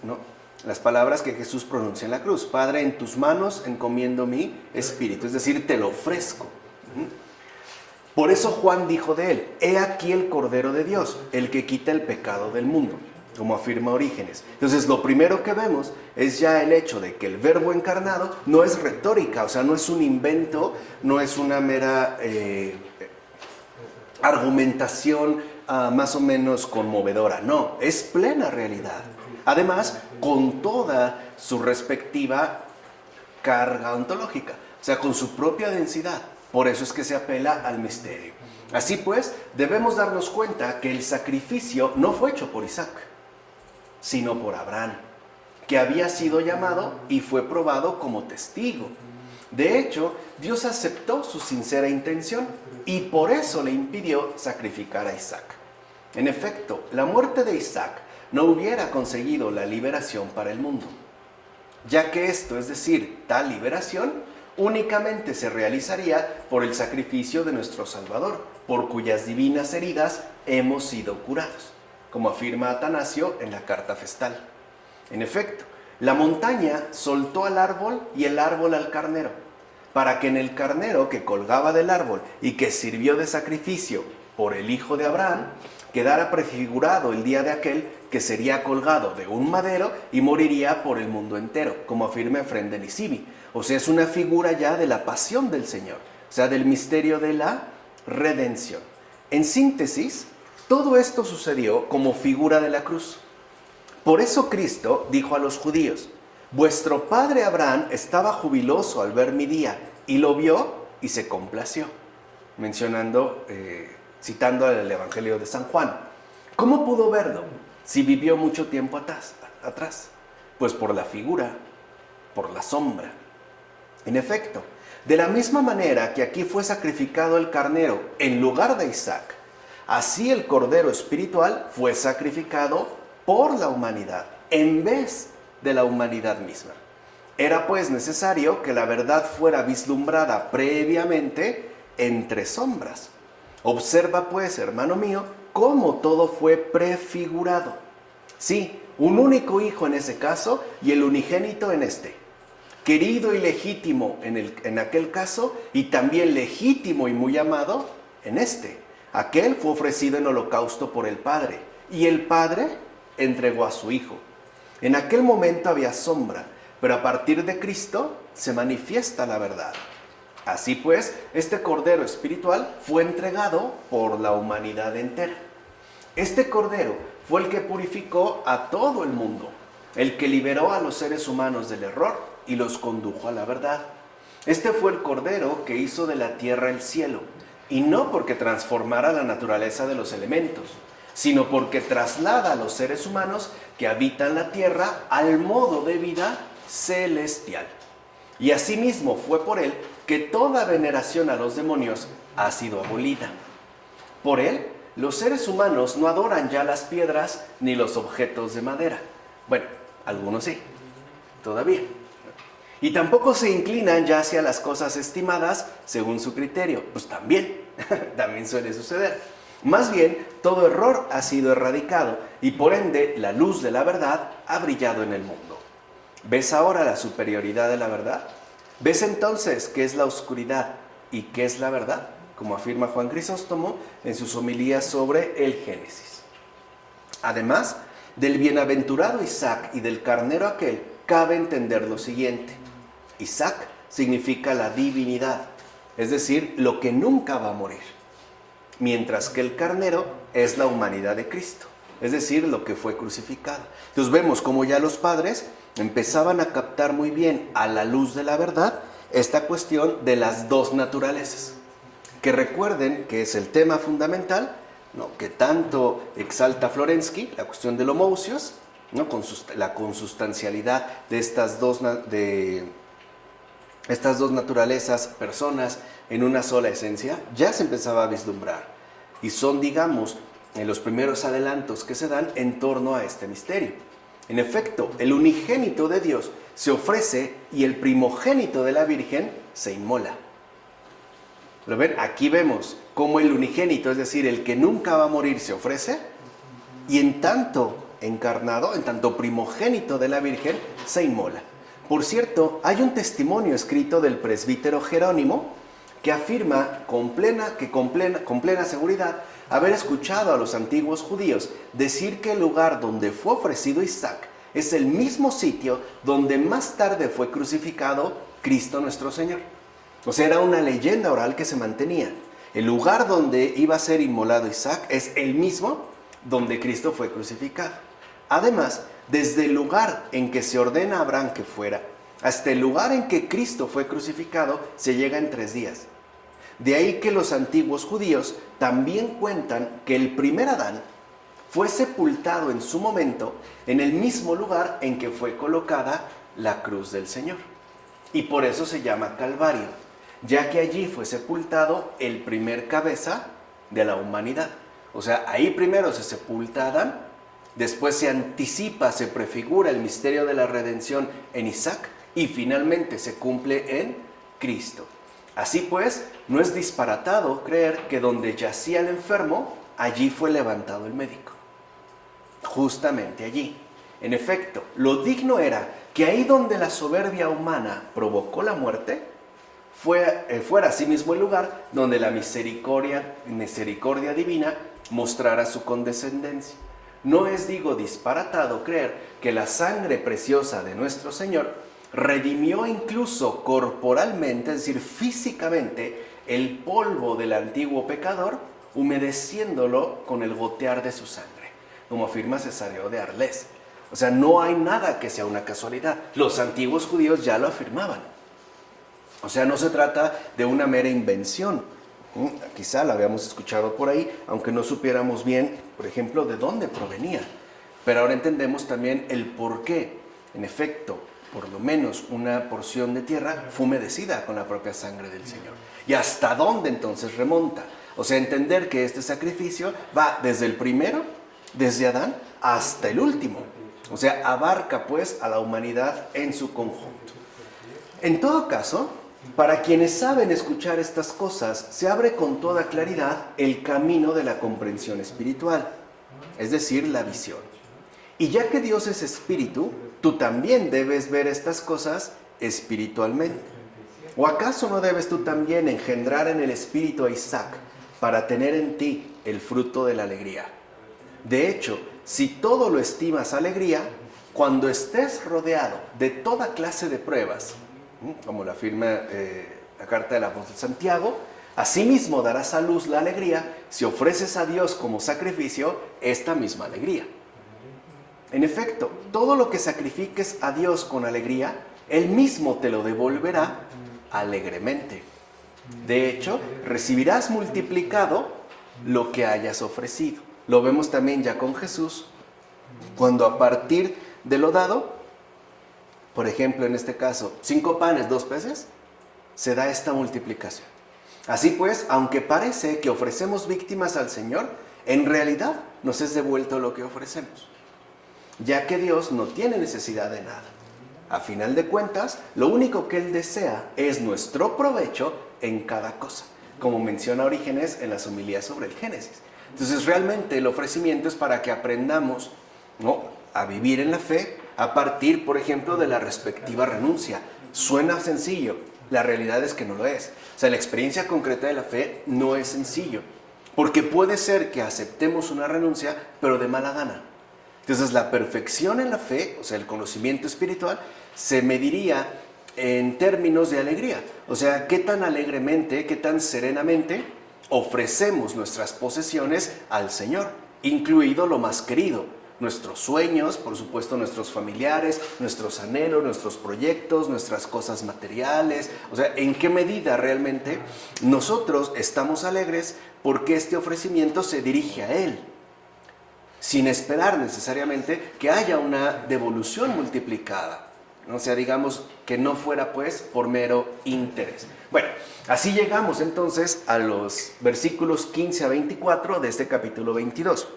las palabras que Jesús pronuncia en la cruz: Padre, en tus manos encomiendo mi espíritu, es decir, te lo ofrezco. Por eso Juan dijo de él: he aquí el Cordero de Dios, el que quita el pecado del mundo, como afirma Orígenes. Entonces, lo primero que vemos es ya el hecho de que el Verbo encarnado no es retórica, o sea, no es un invento, no es una mera argumentación más o menos conmovedora, no, es plena realidad. Además, con toda su respectiva carga ontológica, o sea, con su propia densidad. Por eso es que se apela al misterio. Así pues, debemos darnos cuenta que el sacrificio no fue hecho por Isaac, sino por Abraham, que había sido llamado y fue probado como testigo. De hecho, Dios aceptó su sincera intención y por eso le impidió sacrificar a Isaac. En efecto, la muerte de Isaac no hubiera conseguido la liberación para el mundo, ya que esto, es decir, tal liberación, únicamente se realizaría por el sacrificio de nuestro Salvador, por cuyas divinas heridas hemos sido curados, como afirma Atanasio en la Carta Festal. En efecto, la montaña soltó al árbol y el árbol al carnero, para que en el carnero que colgaba del árbol y que sirvió de sacrificio por el hijo de Abraham, quedara prefigurado el día de aquel que sería colgado de un madero y moriría por el mundo entero, como afirma Efrén de Nisibi. O sea, es una figura ya de la pasión del Señor, o sea, del misterio de la redención. En síntesis, todo esto sucedió como figura de la cruz. Por eso Cristo dijo a los judíos: vuestro padre Abraham estaba jubiloso al ver mi día, y lo vio y se complació. Citando el Evangelio de San Juan. ¿Cómo pudo verlo si vivió mucho tiempo atrás? Pues por la figura, por la sombra. En efecto, de la misma manera que aquí fue sacrificado el carnero en lugar de Isaac, así el cordero espiritual fue sacrificado por la humanidad en vez de la humanidad misma. Era pues necesario que la verdad fuera vislumbrada previamente entre sombras. Observa pues, hermano mío, cómo todo fue prefigurado. Sí, un único hijo en ese caso y el unigénito en este. Querido y legítimo en aquel caso, y también legítimo y muy amado en este. Aquel fue ofrecido en holocausto por el Padre, y el Padre entregó a su Hijo. En aquel momento había sombra, pero a partir de Cristo se manifiesta la verdad. Así pues, este Cordero espiritual fue entregado por la humanidad entera. Este Cordero fue el que purificó a todo el mundo, el que liberó a los seres humanos del error y los condujo a la verdad. Este fue el Cordero que hizo de la tierra el cielo, y no porque transformara la naturaleza de los elementos, sino porque traslada a los seres humanos que habitan la tierra al modo de vida celestial. Y asimismo fue por él que toda veneración a los demonios ha sido abolida. Por él, los seres humanos no adoran ya las piedras ni los objetos de madera. Bueno, algunos sí, todavía. Y tampoco se inclinan ya hacia las cosas estimadas según su criterio. Pues también suele suceder. Más bien, todo error ha sido erradicado y por ende la luz de la verdad ha brillado en el mundo. ¿Ves ahora la superioridad de la verdad? ¿Ves entonces qué es la oscuridad y qué es la verdad? Como afirma Juan Crisóstomo en sus homilías sobre el Génesis. Además, del bienaventurado Isaac y del carnero aquel, cabe entender lo siguiente. Isaac significa la divinidad, es decir, lo que nunca va a morir. Mientras que el carnero es la humanidad de Cristo, es decir, lo que fue crucificado. Entonces vemos como ya los padres empezaban a captar muy bien a la luz de la verdad esta cuestión de las dos naturalezas. Que recuerden que es el tema fundamental, ¿no?, que tanto exalta Florensky, la cuestión del homoousios, ¿no?, la consustancialidad de estas dos naturalezas, personas en una sola esencia, ya se empezaba a vislumbrar. Y son, digamos, los primeros adelantos que se dan en torno a este misterio. En efecto, el unigénito de Dios se ofrece y el primogénito de la Virgen se inmola. Pero ven, aquí vemos cómo el unigénito, es decir, el que nunca va a morir, se ofrece, y en tanto encarnado, en tanto primogénito de la Virgen, se inmola. Por cierto, hay un testimonio escrito del presbítero Jerónimo que afirma con plena seguridad haber escuchado a los antiguos judíos decir que el lugar donde fue ofrecido Isaac es el mismo sitio donde más tarde fue crucificado Cristo nuestro Señor. O sea, era una leyenda oral que se mantenía. El lugar donde iba a ser inmolado Isaac es el mismo donde Cristo fue crucificado. Además, desde el lugar en que se ordena a Abraham que fuera, hasta el lugar en que Cristo fue crucificado, se llega en 3 días. De ahí que los antiguos judíos también cuentan que el primer Adán fue sepultado en su momento en el mismo lugar en que fue colocada la cruz del Señor. Y por eso se llama Calvario, ya que allí fue sepultado el primer cabeza de la humanidad. O sea, ahí primero se sepulta Adán, después se anticipa, se prefigura el misterio de la redención en Isaac y finalmente se cumple en Cristo. Así pues, no es disparatado creer que donde yacía el enfermo, allí fue levantado el médico. Justamente allí. En efecto, lo digno era que ahí donde la soberbia humana provocó la muerte, fuera asimismo el lugar donde la misericordia divina mostrara su condescendencia. no es, digo, disparatado creer que la sangre preciosa de nuestro Señor redimió incluso corporalmente, es decir, físicamente, el polvo del antiguo pecador, humedeciéndolo con el gotear de su sangre, como afirma Cesáreo de Arles. O sea, no hay nada que sea una casualidad. Los antiguos judíos ya lo afirmaban. O sea, no se trata de una mera invención. Quizá la habíamos escuchado por ahí, aunque no supiéramos bien, por ejemplo, de dónde provenía. Pero ahora entendemos también el por qué. En efecto, por lo menos una porción de tierra fue humedecida con la propia sangre del Señor. ¿Y hasta dónde entonces remonta? O sea, entender que este sacrificio va desde el primero, desde Adán, hasta el último. O sea, abarca pues a la humanidad en su conjunto. En todo caso, para quienes saben escuchar estas cosas, se abre con toda claridad el camino de la comprensión espiritual, es decir, la visión. Y ya que Dios es espíritu, tú también debes ver estas cosas espiritualmente. ¿O acaso no debes tú también engendrar en el espíritu a Isaac para tener en ti el fruto de la alegría? De hecho, si todo lo estimas alegría, cuando estés rodeado de toda clase de pruebas, como lo afirma la carta del apóstol Santiago, asimismo darás a luz la alegría si ofreces a Dios como sacrificio esta misma alegría. En efecto, todo lo que sacrifiques a Dios con alegría, Él mismo te lo devolverá alegremente. De hecho, recibirás multiplicado lo que hayas ofrecido. Lo vemos también ya con Jesús, cuando a partir de lo dado, por ejemplo, en este caso, 5 panes, 2 peces, se da esta multiplicación. Así pues, aunque parece que ofrecemos víctimas al Señor, en realidad nos es devuelto lo que ofrecemos, ya que Dios no tiene necesidad de nada. A final de cuentas, lo único que Él desea es nuestro provecho en cada cosa, como menciona Orígenes en las homilías sobre el Génesis. Entonces, realmente el ofrecimiento es para que aprendamos, ¿no?, a vivir en la fe a partir, por ejemplo, de la respectiva renuncia. Suena sencillo, la realidad es que no lo es. O sea, la experiencia concreta de la fe no es sencillo, porque puede ser que aceptemos una renuncia, pero de mala gana. Entonces, la perfección en la fe, o sea, el conocimiento espiritual, se mediría en términos de alegría. O sea, qué tan alegremente, qué tan serenamente ofrecemos nuestras posesiones al Señor, incluido lo más querido, nuestros sueños, por supuesto nuestros familiares, nuestros anhelos, nuestros proyectos, nuestras cosas materiales. O sea, en qué medida realmente nosotros estamos alegres porque este ofrecimiento se dirige a Él, sin esperar necesariamente que haya una devolución multiplicada. O sea, digamos que no fuera pues por mero interés. Bueno, así llegamos entonces a los versículos 15 a 24 de este capítulo 22.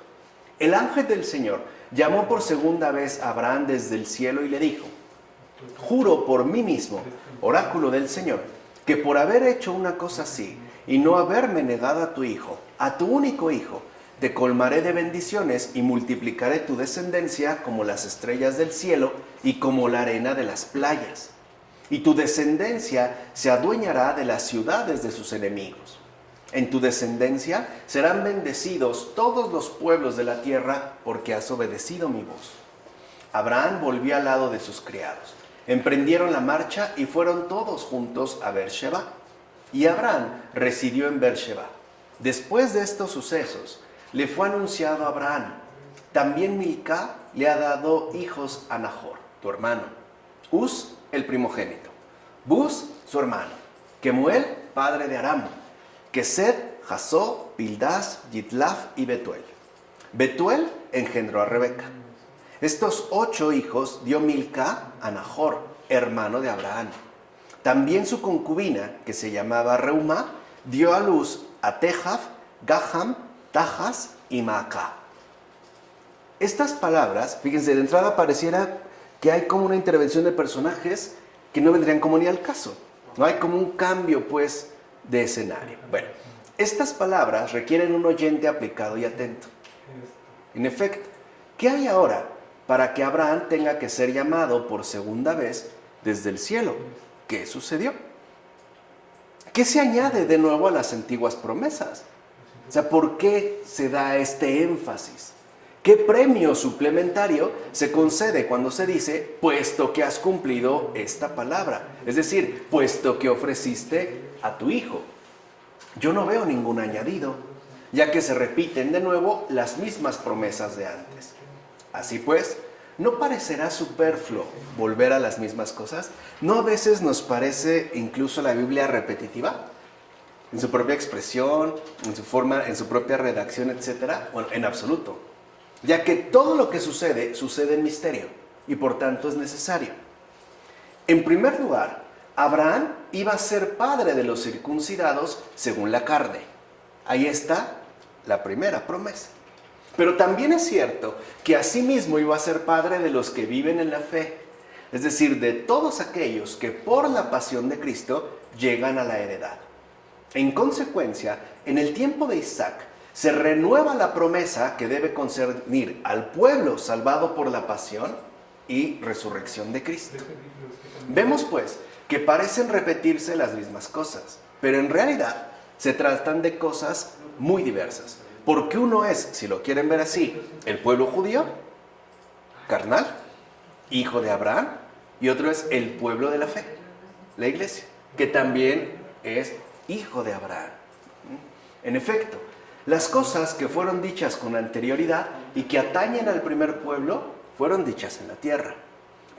El ángel del Señor llamó por segunda vez a Abraham desde el cielo y le dijo: juro por mí mismo, oráculo del Señor, que por haber hecho una cosa así y no haberme negado a tu hijo, a tu único hijo, te colmaré de bendiciones y multiplicaré tu descendencia como las estrellas del cielo y como la arena de las playas. Y tu descendencia se adueñará de las ciudades de sus enemigos. En tu descendencia serán bendecidos todos los pueblos de la tierra, porque has obedecido mi voz. Abraham volvió al lado de sus criados. Emprendieron la marcha y fueron todos juntos a Beersheba. Y Abraham residió en Beersheba. Después de estos sucesos, le fue anunciado a Abraham: también Milca le ha dado hijos a Nahor, tu hermano, Uz, el primogénito, Buz, su hermano, Kemuel, padre de Aram, Kesed, Jasó, Pildas, Yitlaf y Betuel. Betuel engendró a Rebeca. Estos 8 hijos dio Milca a Nahor, hermano de Abraham. También su concubina, que se llamaba Reumá, dio a luz a Tejaf, Gaham, Tajas y Maaca. Estas palabras, fíjense, de entrada pareciera que hay como una intervención de personajes que no vendrían como ni al caso. No hay como un cambio, pues, de escenario. Bueno, estas palabras requieren un oyente aplicado y atento. En efecto, ¿qué hay ahora para que Abraham tenga que ser llamado por segunda vez desde el cielo? ¿Qué sucedió? ¿Qué se añade de nuevo a las antiguas promesas? O sea, ¿por qué se da este énfasis? ¿Qué premio suplementario se concede cuando se dice, puesto que has cumplido esta palabra? Es decir, puesto que ofreciste a tu hijo. Yo no veo ningún añadido, ya que se repiten de nuevo las mismas promesas de antes. Así pues, ¿no parecerá superfluo volver a las mismas cosas? ¿No a veces nos parece incluso la Biblia repetitiva? En su propia expresión, en su forma, en su propia redacción, etc. Bueno, en absoluto. Ya que todo lo que sucede, sucede en misterio y por tanto es necesario. En primer lugar, Abraham iba a ser padre de los circuncidados según la carne. Ahí está la primera promesa. Pero también es cierto que asimismo iba a ser padre de los que viven en la fe, es decir, de todos aquellos que por la pasión de Cristo llegan a la heredad. En consecuencia, en el tiempo de Isaac, se renueva la promesa que debe concernir al pueblo salvado por la pasión y resurrección de Cristo. Vemos pues que parecen repetirse las mismas cosas, pero en realidad se tratan de cosas muy diversas. Porque uno es, si lo quieren ver así, el pueblo judío, carnal, hijo de Abraham, y otro es el pueblo de la fe, la iglesia, que también es hijo de Abraham. En efecto, las cosas que fueron dichas con anterioridad y que atañen al primer pueblo fueron dichas en la tierra.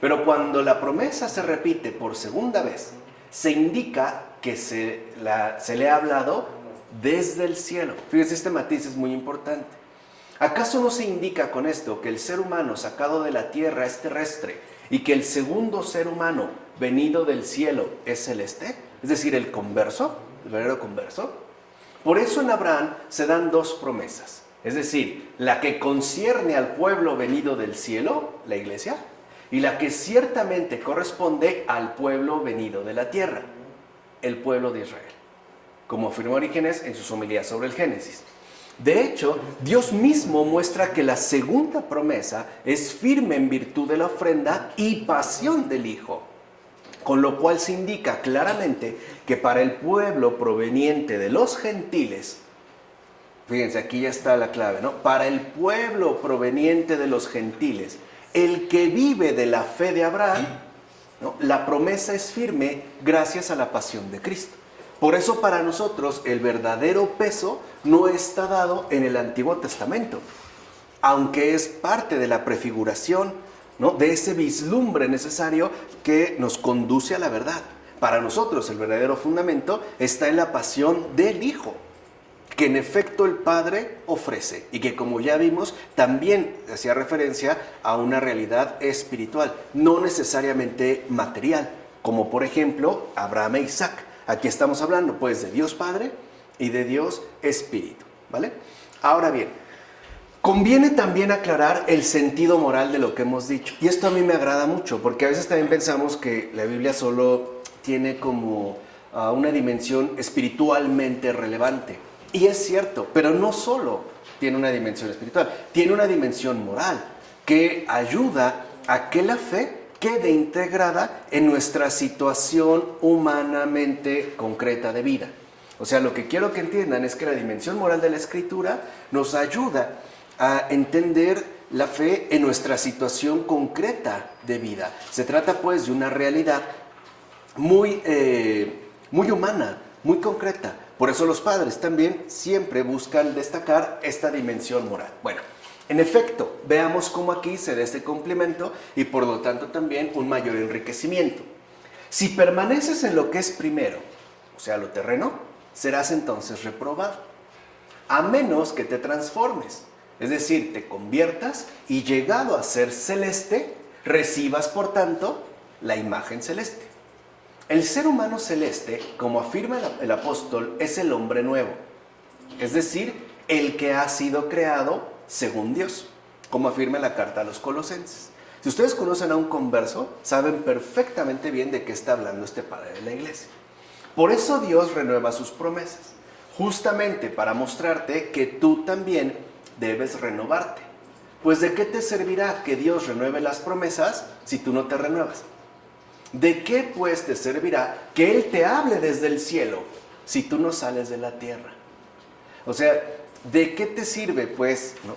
Pero cuando la promesa se repite por segunda vez, se indica que se le ha hablado desde el cielo. Fíjense, este matiz es muy importante. ¿Acaso no se indica con esto que el ser humano sacado de la tierra es terrestre y que el segundo ser humano venido del cielo es celeste? Es decir, el converso, el verdadero converso. Por eso en Abraham se dan dos promesas, es decir, la que concierne al pueblo venido del cielo, la iglesia, y la que ciertamente corresponde al pueblo venido de la tierra, el pueblo de Israel, como afirmó Orígenes en sus homilías sobre el Génesis. De hecho, Dios mismo muestra que la segunda promesa es firme en virtud de la ofrenda y pasión del Hijo. Con lo cual se indica claramente que para el pueblo proveniente de los gentiles, fíjense, aquí ya está la clave, ¿no? Para el pueblo proveniente de los gentiles, el que vive de la fe de Abraham, ¿no? La promesa es firme gracias a la pasión de Cristo. Por eso para nosotros el verdadero peso no está dado en el Antiguo Testamento, aunque es parte de la prefiguración, ¿no? De ese vislumbre necesario que nos conduce a la verdad. Para nosotros el verdadero fundamento está en la pasión del Hijo, que en efecto el Padre ofrece y que, como ya vimos, también hacía referencia a una realidad espiritual, no necesariamente material, como por ejemplo Abraham e Isaac. Aquí estamos hablando pues de Dios Padre y de Dios Espíritu, ¿vale? Ahora bien, conviene también aclarar el sentido moral de lo que hemos dicho. Y esto a mí me agrada mucho, porque a veces también pensamos que la Biblia solo tiene como una dimensión espiritualmente relevante. Y es cierto, pero no solo tiene una dimensión espiritual, tiene una dimensión moral que ayuda a que la fe quede integrada en nuestra situación humanamente concreta de vida. O sea, lo que quiero que entiendan es que la dimensión moral de la Escritura nos ayuda a entender la fe en nuestra situación concreta de vida. Se trata pues de una realidad muy humana, muy concreta. Por eso los padres también siempre buscan destacar esta dimensión moral. Bueno, en efecto, veamos cómo aquí se da este complemento y por lo tanto también un mayor enriquecimiento. Si permaneces en lo que es primero, o sea, lo terreno, serás entonces reprobado, a menos que te transformes. Es decir, te conviertas y llegado a ser celeste, recibas por tanto la imagen celeste. El ser humano celeste, como afirma el apóstol, es el hombre nuevo. Es decir, el que ha sido creado según Dios, como afirma la carta a los Colosenses. Si ustedes conocen a un converso, saben perfectamente bien de qué está hablando este padre de la iglesia. Por eso Dios renueva sus promesas, justamente para mostrarte que tú también debes renovarte. Pues ¿de qué te servirá que Dios renueve las promesas si tú no te renuevas? ¿De qué pues te servirá que Él te hable desde el cielo si tú no sales de la tierra? O sea, ¿de qué te sirve pues, ¿no?,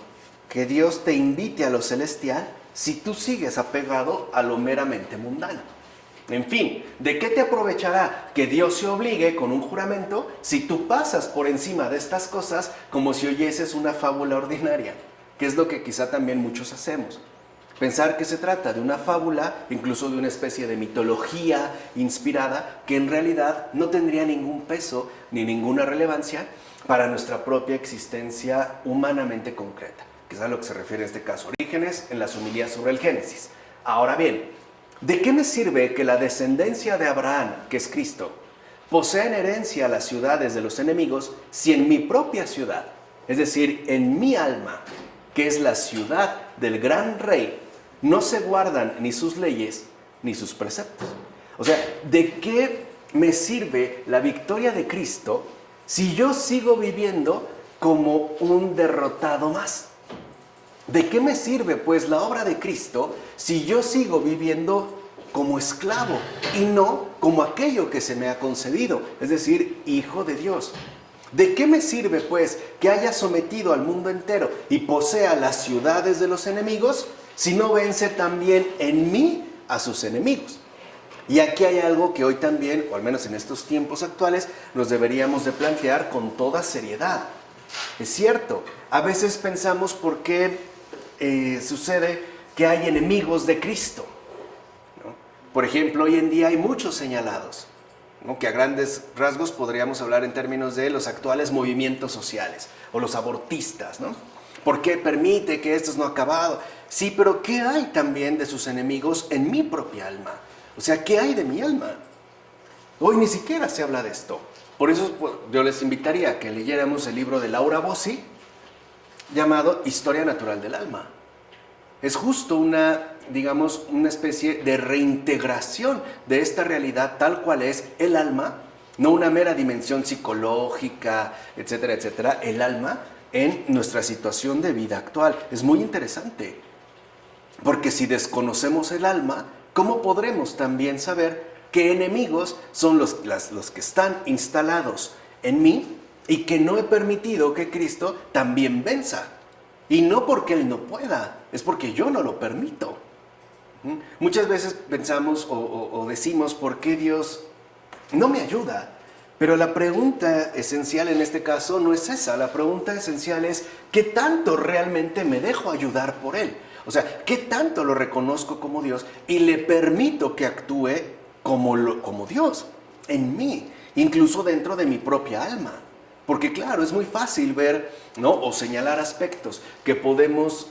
que Dios te invite a lo celestial si tú sigues apegado a lo meramente mundano? En fin, ¿de qué te aprovechará que Dios se obligue con un juramento si tú pasas por encima de estas cosas como si oyeses una fábula ordinaria? Que es lo que quizá también muchos hacemos. Pensar que se trata de una fábula, incluso de una especie de mitología inspirada, que en realidad no tendría ningún peso ni ninguna relevancia para nuestra propia existencia humanamente concreta, que es a lo que se refiere en este caso Orígenes en las homilías sobre el Génesis. Ahora bien, ¿de qué me sirve que la descendencia de Abraham, que es Cristo, posea en herencia las ciudades de los enemigos si en mi propia ciudad, es decir, en mi alma, que es la ciudad del gran rey, no se guardan ni sus leyes ni sus preceptos? O sea, ¿de qué me sirve la victoria de Cristo si yo sigo viviendo como un derrotado más? ¿De qué me sirve pues la obra de Cristo si yo sigo viviendo como esclavo y no como aquello que se me ha concedido, es decir, hijo de Dios? ¿De qué me sirve pues que haya sometido al mundo entero y posea las ciudades de los enemigos si no vence también en mí a sus enemigos? Y aquí hay algo que hoy también, o al menos en estos tiempos actuales, nos deberíamos de plantear con toda seriedad. Es cierto, a veces pensamos por qué sucede que hay enemigos de Cristo, ¿no? Por ejemplo, hoy en día hay muchos señalados, ¿no? Que a grandes rasgos podríamos hablar en términos de los actuales movimientos sociales o los abortistas, ¿no? ¿Por qué permite que esto no ha acabado? Sí, pero ¿qué hay también de sus enemigos en mi propia alma? O sea, ¿qué hay de mi alma? Hoy ni siquiera se habla de esto. Por eso yo les invitaría a que leyéramos el libro de Laura Bossi, llamado Historia Natural del Alma. Es justo una especie de reintegración de esta realidad tal cual es el alma, no una mera dimensión psicológica, etcétera, etcétera, el alma en nuestra situación de vida actual. Es muy interesante, porque si desconocemos el alma, ¿cómo podremos también saber qué enemigos son los que están instalados en mí y que no he permitido que Cristo también venza? Y no porque Él no pueda, es porque yo no lo permito. Muchas veces pensamos o decimos, ¿por qué Dios no me ayuda? Pero la pregunta esencial en este caso no es esa. La pregunta esencial es, ¿qué tanto realmente me dejo ayudar por Él? O sea, ¿qué tanto lo reconozco como Dios y le permito que actúe como Dios en mí, incluso dentro de mi propia alma? Porque claro, es muy fácil ver, ¿no? O señalar aspectos que podemos,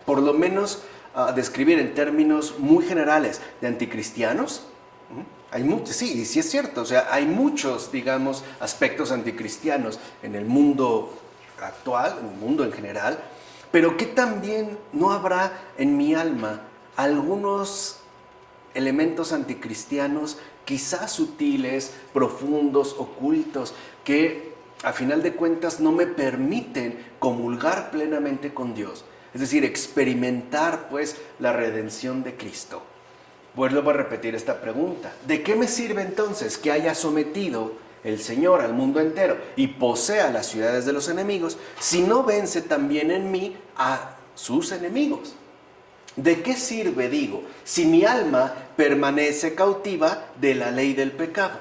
por lo menos, describir en términos muy generales de anticristianos. Hay muchos, sí es cierto, o sea, hay muchos, digamos, aspectos anticristianos en el mundo actual, en el mundo en general, pero que también no habrá en mi alma algunos elementos anticristianos quizás sutiles, profundos, ocultos, que a final de cuentas no me permiten comulgar plenamente con Dios, es decir, experimentar pues la redención de Cristo. Vuelvo a repetir esta pregunta: ¿de qué me sirve entonces que haya sometido el Señor al mundo entero y posea las ciudades de los enemigos si no vence también en mí a sus enemigos? ¿De qué sirve, digo, si mi alma permanece cautiva de la ley del pecado?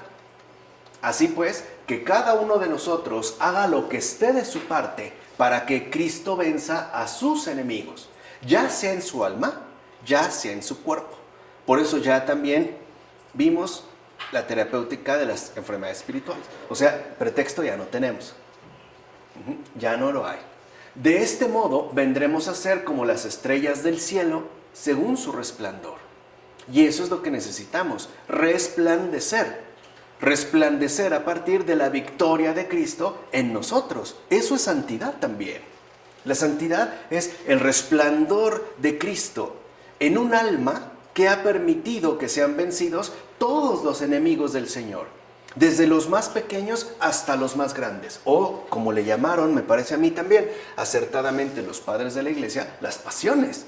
Así pues, que cada uno de nosotros haga lo que esté de su parte para que Cristo venza a sus enemigos, ya sea en su alma, ya sea en su cuerpo. Por eso ya también vimos la terapéutica de las enfermedades espirituales. O sea, pretexto ya no tenemos. Ya no lo hay. De este modo vendremos a ser como las estrellas del cielo según su resplandor. Y eso es lo que necesitamos, resplandecer. Resplandecer a partir de la victoria de Cristo en nosotros. Eso es santidad también. La santidad es el resplandor de Cristo en un alma que ha permitido que sean vencidos todos los enemigos del Señor, desde los más pequeños hasta los más grandes, o como le llamaron, me parece a mí también, acertadamente los padres de la iglesia, las pasiones,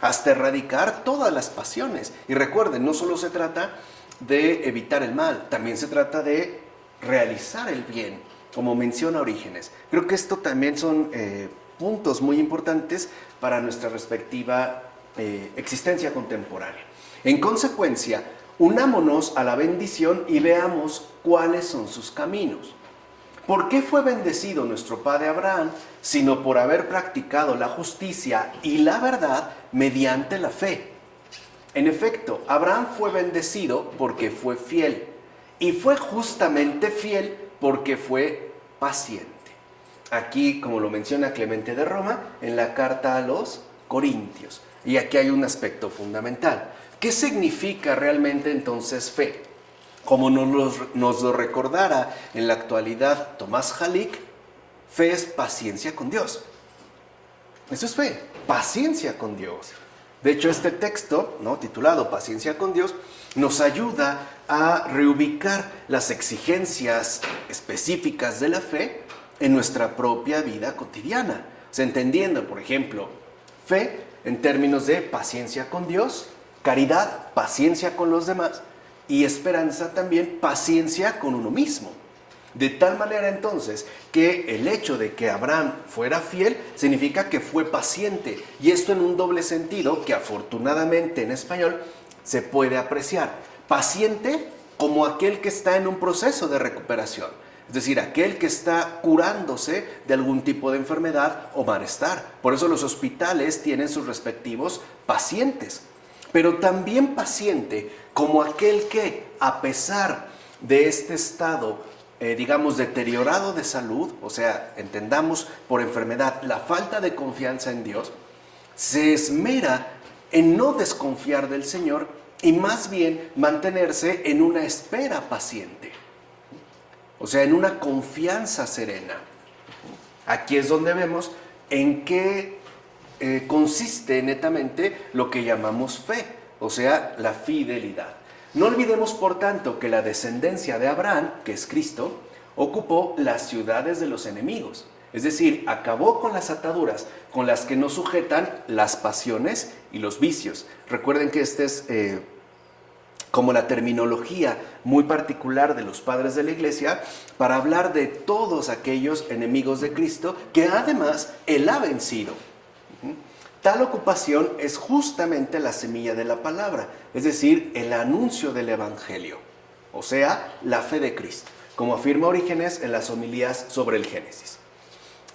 hasta erradicar todas las pasiones. Y recuerden, no solo se trata de evitar el mal, también se trata de realizar el bien, como menciona Orígenes. Creo que esto también son puntos muy importantes para nuestra respectiva existencia contemporánea. En consecuencia, unámonos a la bendición y veamos cuáles son sus caminos. ¿Por qué fue bendecido nuestro padre Abraham, sino por haber practicado la justicia y la verdad mediante la fe? En efecto, Abraham fue bendecido porque fue fiel, y fue justamente fiel porque fue paciente. Aquí, como lo menciona Clemente de Roma, en la carta a los Corintios. Y aquí hay un aspecto fundamental. ¿Qué significa realmente entonces fe? Como nos lo recordara en la actualidad Tomás Halik, fe es paciencia con Dios. Eso es fe, paciencia con Dios. De hecho, este texto, ¿no?, titulado Paciencia con Dios, nos ayuda a reubicar las exigencias específicas de la fe en nuestra propia vida cotidiana. O sea, entendiendo, por ejemplo, fe en términos de paciencia con Dios, caridad, paciencia con los demás, y esperanza también, paciencia con uno mismo. De tal manera entonces que el hecho de que Abraham fuera fiel significa que fue paciente, y esto en un doble sentido que afortunadamente en español se puede apreciar. Paciente como aquel que está en un proceso de recuperación, es decir, aquel que está curándose de algún tipo de enfermedad o malestar. Por eso los hospitales tienen sus respectivos pacientes. Pero también paciente como aquel que, a pesar de este estado, digamos, deteriorado de salud, o sea, entendamos por enfermedad la falta de confianza en Dios, se esmera en no desconfiar del Señor y más bien mantenerse en una espera paciente, o sea, en una confianza serena. Aquí es donde vemos en qué consiste netamente lo que llamamos fe, o sea, la fidelidad. No olvidemos, por tanto, que la descendencia de Abraham, que es Cristo, ocupó las ciudades de los enemigos. Es decir, acabó con las ataduras con las que nos sujetan las pasiones y los vicios. Recuerden que este es como la terminología muy particular de los padres de la iglesia para hablar de todos aquellos enemigos de Cristo que además Él ha vencido. Tal ocupación es justamente la semilla de la palabra, es decir, el anuncio del Evangelio, o sea, la fe de Cristo, como afirma Orígenes en las homilías sobre el Génesis.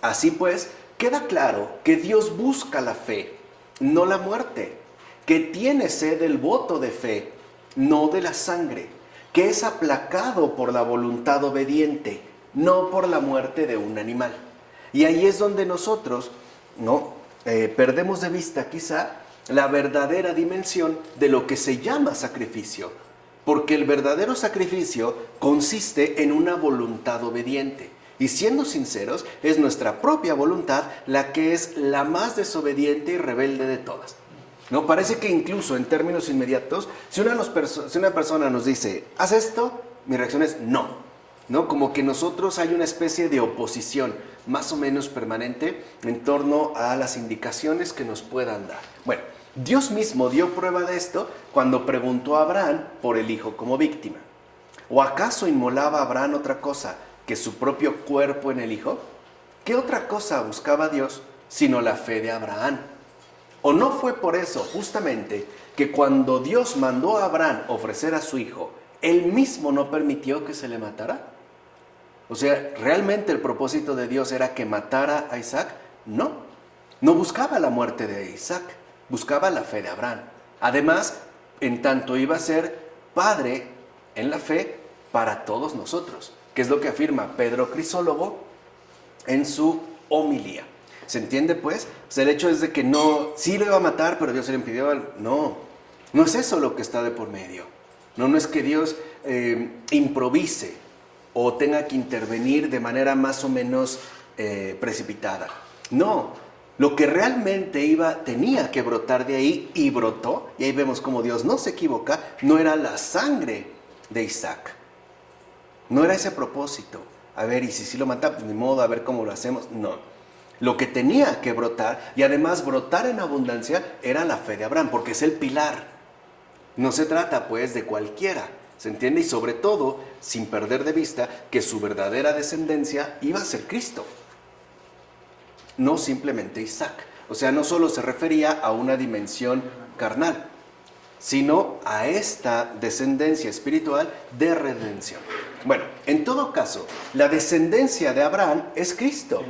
Así pues, queda claro que Dios busca la fe, no la muerte, que tiene sed del voto de fe, no de la sangre, que es aplacado por la voluntad obediente, no por la muerte de un animal. Y ahí es donde nosotros, perdemos de vista quizá la verdadera dimensión de lo que se llama sacrificio, porque el verdadero sacrificio consiste en una voluntad obediente, y siendo sinceros, es nuestra propia voluntad la que es la más desobediente y rebelde de todas. ¿No? Parece que incluso en términos inmediatos, si una persona nos dice, haz esto, mi reacción es no. ¿No? Como que nosotros hay una especie de oposición más o menos permanente en torno a las indicaciones que nos puedan dar. Bueno, Dios mismo dio prueba de esto cuando preguntó a Abraham por el hijo como víctima. ¿O acaso inmolaba Abraham otra cosa que su propio cuerpo en el hijo? ¿Qué otra cosa buscaba Dios sino la fe de Abraham? ¿O no fue por eso justamente que cuando Dios mandó a Abraham ofrecer a su hijo, él mismo no permitió que se le matara? O sea, ¿realmente el propósito de Dios era que matara a Isaac? No, no buscaba la muerte de Isaac, buscaba la fe de Abraham. Además, en tanto iba a ser padre en la fe para todos nosotros, que es lo que afirma Pedro Crisólogo en su homilía. ¿Se entiende pues? O sea, el hecho es de que no, sí lo iba a matar, pero Dios se le impidió. No es eso lo que está de por medio. No es que Dios improvise o tenga que intervenir de manera más o menos precipitada. No, lo que realmente tenía que brotar de ahí y brotó, y ahí vemos cómo Dios no se equivoca, no era la sangre de Isaac. No era ese propósito. A ver, y si lo mata, pues ni modo, a ver cómo lo hacemos. No. Lo que tenía que brotar, y además brotar en abundancia, era la fe de Abraham, porque es el pilar. No se trata pues de cualquiera, ¿se entiende? Y sobre todo, sin perder de vista que su verdadera descendencia iba a ser Cristo, no simplemente Isaac. O sea, no solo se refería a una dimensión carnal, sino a esta descendencia espiritual de redención. Bueno, en todo caso, la descendencia de Abraham es Cristo.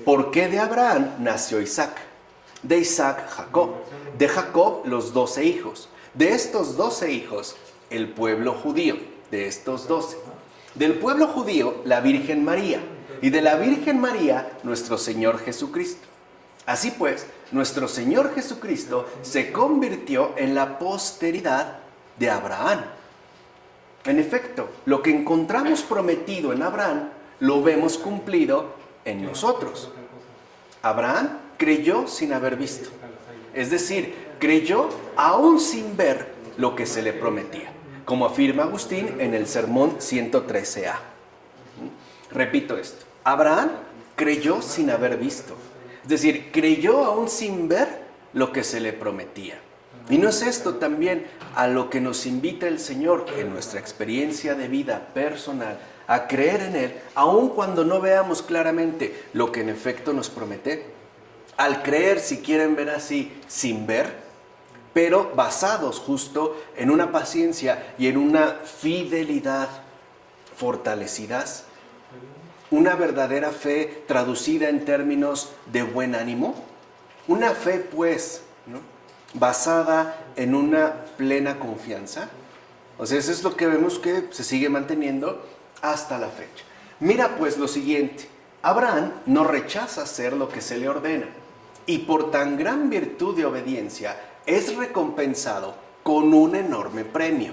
¿Por qué de Abraham nació Isaac? De Isaac, Jacob. De Jacob, los 12 hijos. De estos 12 hijos, el pueblo judío. De estos 12. Del pueblo judío, la Virgen María. Y de la Virgen María, nuestro Señor Jesucristo. Así pues, nuestro Señor Jesucristo se convirtió en la posteridad de Abraham. En efecto, lo que encontramos prometido en Abraham, lo vemos cumplido en nosotros. Abraham creyó sin haber visto. Es decir, creyó aún sin ver lo que se le prometía, como afirma Agustín en el sermón 113a. Repito esto, Abraham creyó sin haber visto. Es decir, creyó aún sin ver lo que se le prometía. Y no es esto también a lo que nos invita el Señor en nuestra experiencia de vida personal, a creer en Él, aun cuando no veamos claramente lo que en efecto nos promete. Al creer, si quieren ver así, sin ver, pero basados justo en una paciencia y en una fidelidad fortalecidas, una verdadera fe traducida en términos de buen ánimo, una fe pues, ¿no?, basada en una plena confianza. O sea, eso es lo que vemos que se sigue manteniendo hasta la fecha. Mira pues lo siguiente, Abraham no rechaza hacer lo que se le ordena, y por tan gran virtud de obediencia es recompensado con un enorme premio.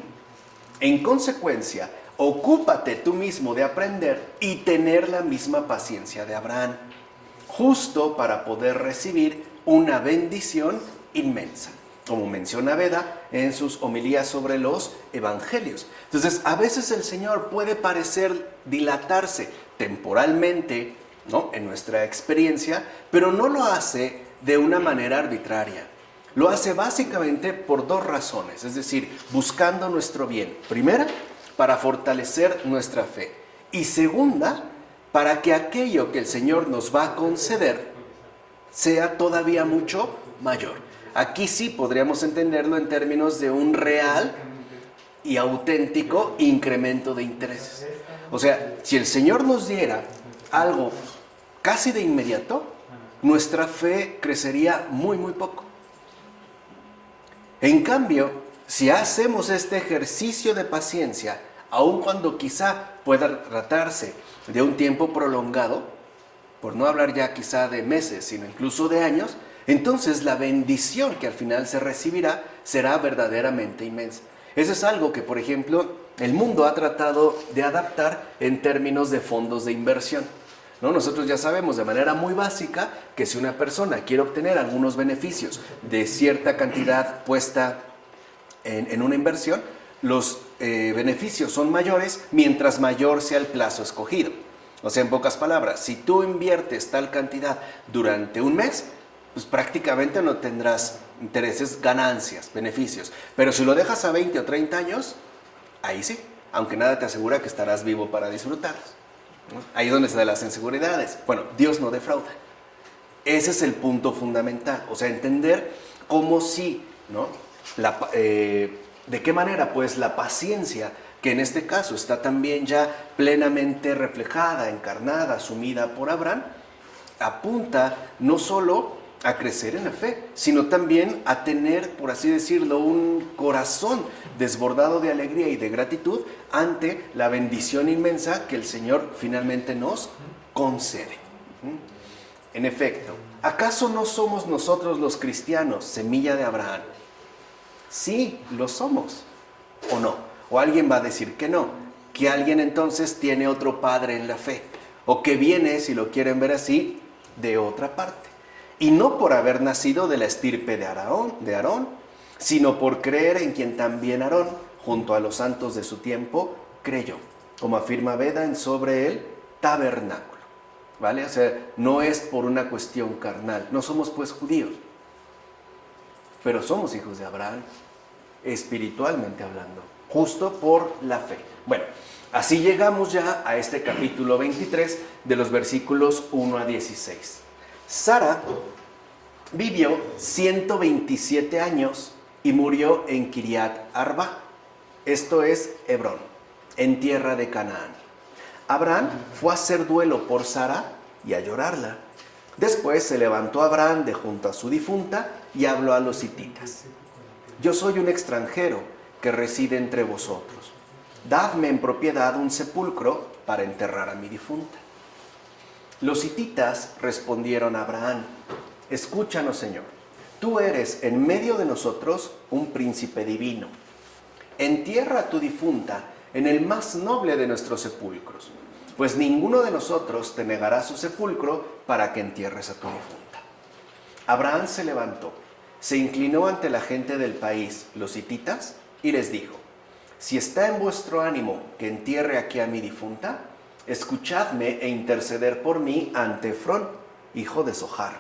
En consecuencia, ocúpate tú mismo de aprender y tener la misma paciencia de Abraham, justo para poder recibir una bendición inmensa, como menciona Beda en sus homilías sobre los evangelios. Entonces, a veces el Señor puede parecer dilatarse temporalmente, ¿no?, en nuestra experiencia, pero no lo hace de una manera arbitraria. Lo hace básicamente por dos razones, es decir, buscando nuestro bien. Primera, para fortalecer nuestra fe. Y segunda, para que aquello que el Señor nos va a conceder sea todavía mucho mayor. Aquí sí podríamos entenderlo en términos de un real y auténtico incremento de intereses. O sea, si el Señor nos diera algo casi de inmediato, nuestra fe crecería muy, muy poco. En cambio, si hacemos este ejercicio de paciencia, aun cuando quizá pueda tratarse de un tiempo prolongado, por no hablar ya quizá de meses, sino incluso de años, entonces la bendición que al final se recibirá será verdaderamente inmensa. Eso es algo que, por ejemplo, el mundo ha tratado de adaptar en términos de fondos de inversión, ¿no? Nosotros ya sabemos de manera muy básica que si una persona quiere obtener algunos beneficios de cierta cantidad puesta en una inversión, los beneficios son mayores mientras mayor sea el plazo escogido. O sea, en pocas palabras, si tú inviertes tal cantidad durante un mes, pues prácticamente no tendrás intereses, ganancias, beneficios. Pero si lo dejas a 20 o 30 años, ahí sí, aunque nada te asegura que estarás vivo para disfrutarlos, ¿no? Ahí es donde se dan las inseguridades. Bueno, Dios no defrauda. Ese es el punto fundamental. O sea, entender cómo sí, ¿no? ¿De qué manera? Pues la paciencia, que en este caso está también ya plenamente reflejada, encarnada, asumida por Abraham, apunta no solo a crecer en la fe, sino también a tener, por así decirlo, un corazón desbordado de alegría y de gratitud ante la bendición inmensa que el Señor finalmente nos concede. En efecto, ¿acaso no somos nosotros los cristianos semilla de Abraham? Sí, lo somos, ¿o no? O alguien va a decir que no, que alguien entonces tiene otro padre en la fe, o que viene, si lo quieren ver así, de otra parte. Y no por haber nacido de la estirpe de Aarón, sino por creer en quien también Aarón, junto a los santos de su tiempo, creyó, como afirma Beda en Sobre el Tabernáculo, ¿vale? O sea, no es por una cuestión carnal, no somos pues judíos, pero somos hijos de Abraham, espiritualmente hablando. justo por la fe. Bueno, así llegamos ya a este capítulo 23 de los versículos 1 a 16. Sara vivió 127 años y murió en Kiriat Arba, esto es Hebrón, en tierra de Canaán. Abraham fue a hacer duelo por Sara y a llorarla. Después se levantó Abraham de junto a su difunta y habló a los hititas: yo soy un extranjero que reside entre vosotros. Dadme en propiedad un sepulcro para enterrar a mi difunta. Los hititas respondieron a Abraham: escúchanos, Señor, tú eres en medio de nosotros un príncipe divino. Entierra a tu difunta en el más noble de nuestros sepulcros, pues ninguno de nosotros te negará su sepulcro para que entierres a tu difunta. Abraham se levantó, se inclinó ante la gente del país, los hititas, y les dijo: si está en vuestro ánimo que entierre aquí a mi difunta, escuchadme e interceder por mí ante Efrón, hijo de Zohar,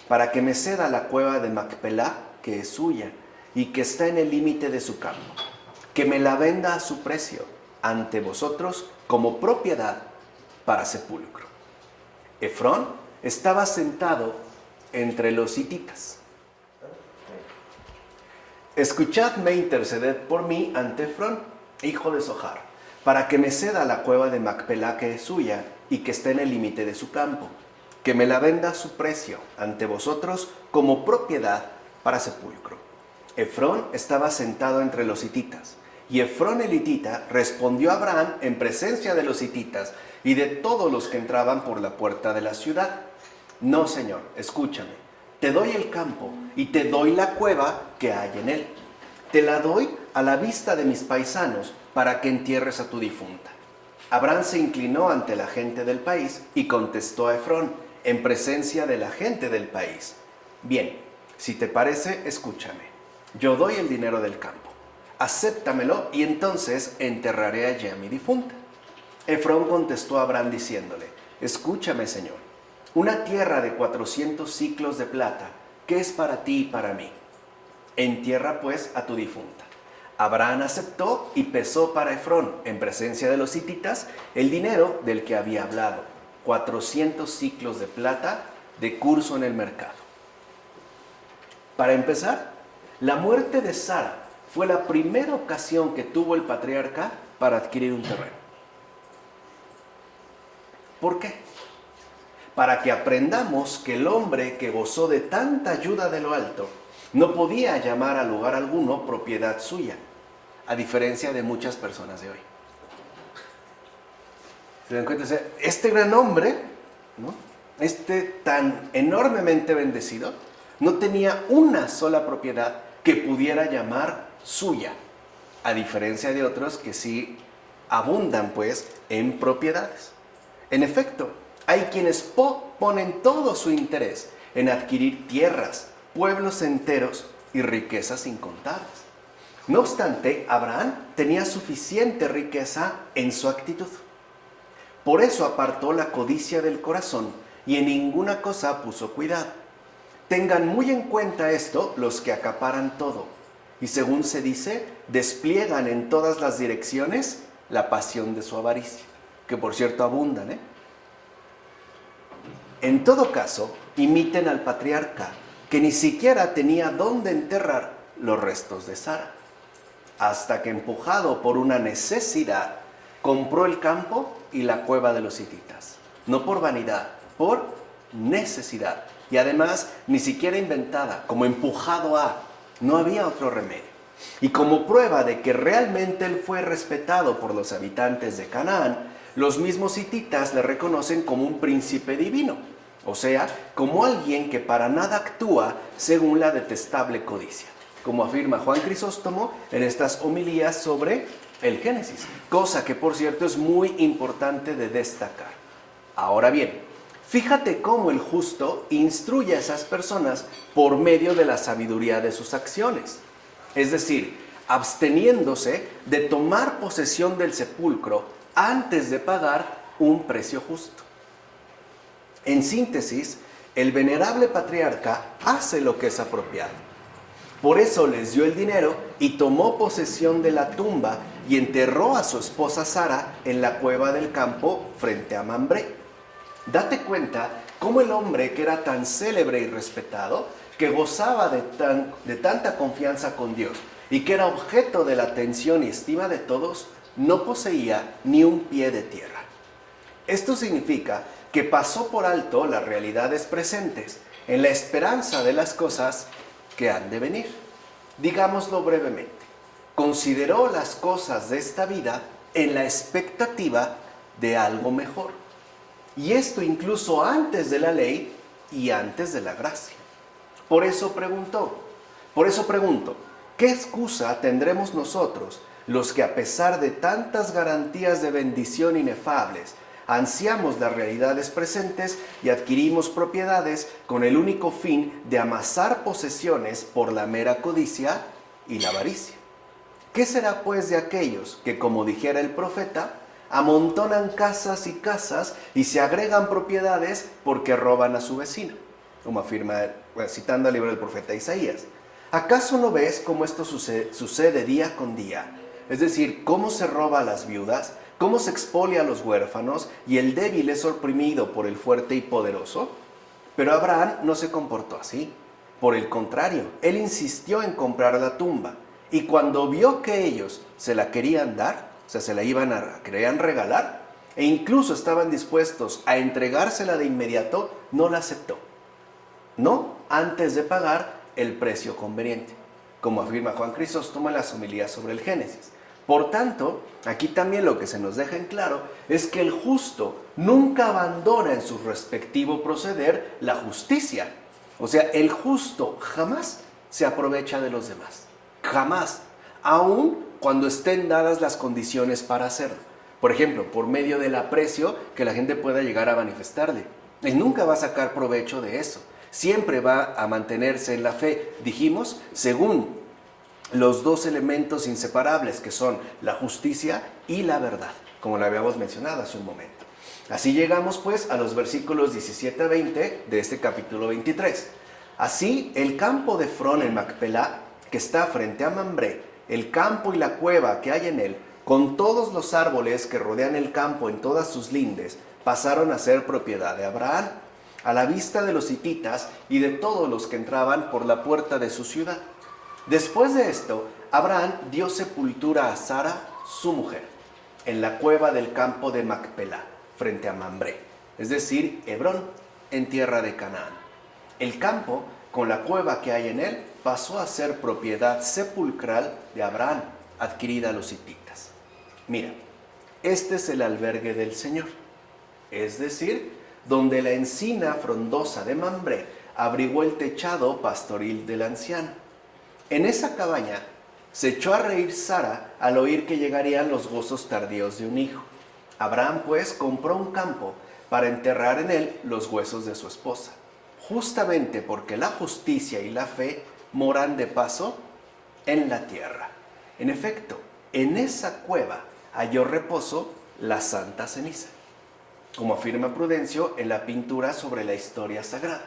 para que me ceda la cueva de Macpelá, que es suya, y que está en el límite de su campo, que me la venda a su precio ante vosotros como propiedad para sepulcro. Efrón estaba sentado entre los hititas. Escuchadme interceded por mí ante Efrón, hijo de Zohar, para que me ceda la cueva de Macpelá, que es suya, y que está en el límite de su campo, que me la venda a su precio ante vosotros como propiedad para sepulcro. Efrón estaba sentado entre los hititas, y Efrón el hitita respondió a Abraham en presencia de los hititas y de todos los que entraban por la puerta de la ciudad: no, Señor, escúchame. Te doy el campo y te doy la cueva que hay en él. Te la doy a la vista de mis paisanos para que entierres a tu difunta. Abraham se inclinó ante la gente del país y contestó a Efrón en presencia de la gente del país: bien, si te parece, escúchame. Yo doy el dinero del campo. Acéptamelo y entonces enterraré allí a mi difunta. Efrón contestó a Abraham diciéndole: escúchame, Señor. Una tierra de 400 siclos de plata, ¿qué es para ti y para mí? Entierra pues a tu difunta. Abraham aceptó y pesó para Efrón, en presencia de los hititas, el dinero del que había hablado: 400 siclos de plata de curso en el mercado. Para empezar, la muerte de Sara fue la primera ocasión que tuvo el patriarca para adquirir un terreno. ¿Por qué? Para que aprendamos que el hombre que gozó de tanta ayuda de lo alto no podía llamar a lugar alguno propiedad suya, a diferencia de muchas personas de hoy. ¿Se dan cuenta? O sea, este gran hombre, ¿no?, este tan enormemente bendecido, no tenía una sola propiedad que pudiera llamar suya, a diferencia de otros que sí abundan pues en propiedades. En efecto, hay quienes ponen todo su interés en adquirir tierras, pueblos enteros y riquezas incontables. No obstante, Abraham tenía suficiente riqueza en su actitud. Por eso apartó la codicia del corazón y en ninguna cosa puso cuidado. Tengan muy en cuenta esto los que acaparan todo y, según se dice, despliegan en todas las direcciones la pasión de su avaricia, que por cierto abundan, En todo caso, imiten al patriarca, que ni siquiera tenía dónde enterrar los restos de Sara, hasta que, empujado por una necesidad, compró el campo y la cueva de los hititas. No por vanidad, por necesidad. Y además, ni siquiera inventada, como empujado a. No había otro remedio. Y como prueba de que realmente él fue respetado por los habitantes de Canaán, los mismos hititas le reconocen como un príncipe divino, o sea, como alguien que para nada actúa según la detestable codicia, como afirma Juan Crisóstomo en estas homilías sobre el Génesis, cosa que por cierto es muy importante de destacar. Ahora bien, fíjate cómo el justo instruye a esas personas por medio de la sabiduría de sus acciones, es decir, absteniéndose de tomar posesión del sepulcro antes de pagar un precio justo. En síntesis, el venerable patriarca hace lo que es apropiado. Por eso les dio el dinero y tomó posesión de la tumba y enterró a su esposa Sara en la cueva del campo frente a Mambré. Date cuenta cómo el hombre que era tan célebre y respetado, que gozaba de tanta confianza con Dios y que era objeto de la atención y estima de todos, no poseía ni un pie de tierra. Esto significa que pasó por alto las realidades presentes en la esperanza de las cosas que han de venir. Digámoslo brevemente, consideró las cosas de esta vida en la expectativa de algo mejor. Y esto incluso antes de la ley y antes de la gracia. Por eso pregunto, ¿qué excusa tendremos nosotros, los que a pesar de tantas garantías de bendición inefables, ansiamos las realidades presentes y adquirimos propiedades con el único fin de amasar posesiones por la mera codicia y la avaricia? ¿Qué será pues de aquellos que, como dijera el profeta, amontonan casas y casas y se agregan propiedades porque roban a su vecino? Como afirma, citando el libro del profeta Isaías. ¿Acaso no ves cómo esto sucede día con día? Es decir, cómo se roba a las viudas, cómo se expolia a los huérfanos y el débil es oprimido por el fuerte y poderoso. Pero Abraham no se comportó así. Por el contrario, él insistió en comprar la tumba. Y cuando vio que ellos se la querían dar, o sea, querían regalar, e incluso estaban dispuestos a entregársela de inmediato, no la aceptó. No antes de pagar el precio conveniente, como afirma Juan Crisóstomo en las homilías sobre el Génesis. Por tanto, aquí también lo que se nos deja en claro es que el justo nunca abandona en su respectivo proceder la justicia. O sea, el justo jamás se aprovecha de los demás. Jamás. Aun cuando estén dadas las condiciones para hacerlo. Por ejemplo, por medio del aprecio que la gente pueda llegar a manifestarle. Él nunca va a sacar provecho de eso. Siempre va a mantenerse en la fe, dijimos, según los dos elementos inseparables que son la justicia y la verdad, como lo habíamos mencionado hace un momento. Así llegamos pues a los versículos 17 a 20 de este capítulo 23. Así, el campo de Efrón en Macpelá, que está frente a Mambré, el campo y la cueva que hay en él, con todos los árboles que rodean el campo en todas sus lindes, pasaron a ser propiedad de Abraham, a la vista de los hititas y de todos los que entraban por la puerta de su ciudad. Después de esto, Abraham dio sepultura a Sara, su mujer, en la cueva del campo de Macpelá, frente a Mambré, es decir, Hebrón, en tierra de Canaán. El campo, con la cueva que hay en él, pasó a ser propiedad sepulcral de Abraham, adquirida a los hititas. Mira, este es el albergue del Señor, es decir, donde la encina frondosa de Mambré abrigó el techado pastoril del anciano. En esa cabaña se echó a reír Sara al oír que llegarían los gozos tardíos de un hijo. Abraham pues compró un campo para enterrar en él los huesos de su esposa, justamente porque la justicia y la fe moran de paso en la tierra. En efecto, en esa cueva halló reposo la santa ceniza, como afirma Prudencio en la pintura sobre la historia sagrada.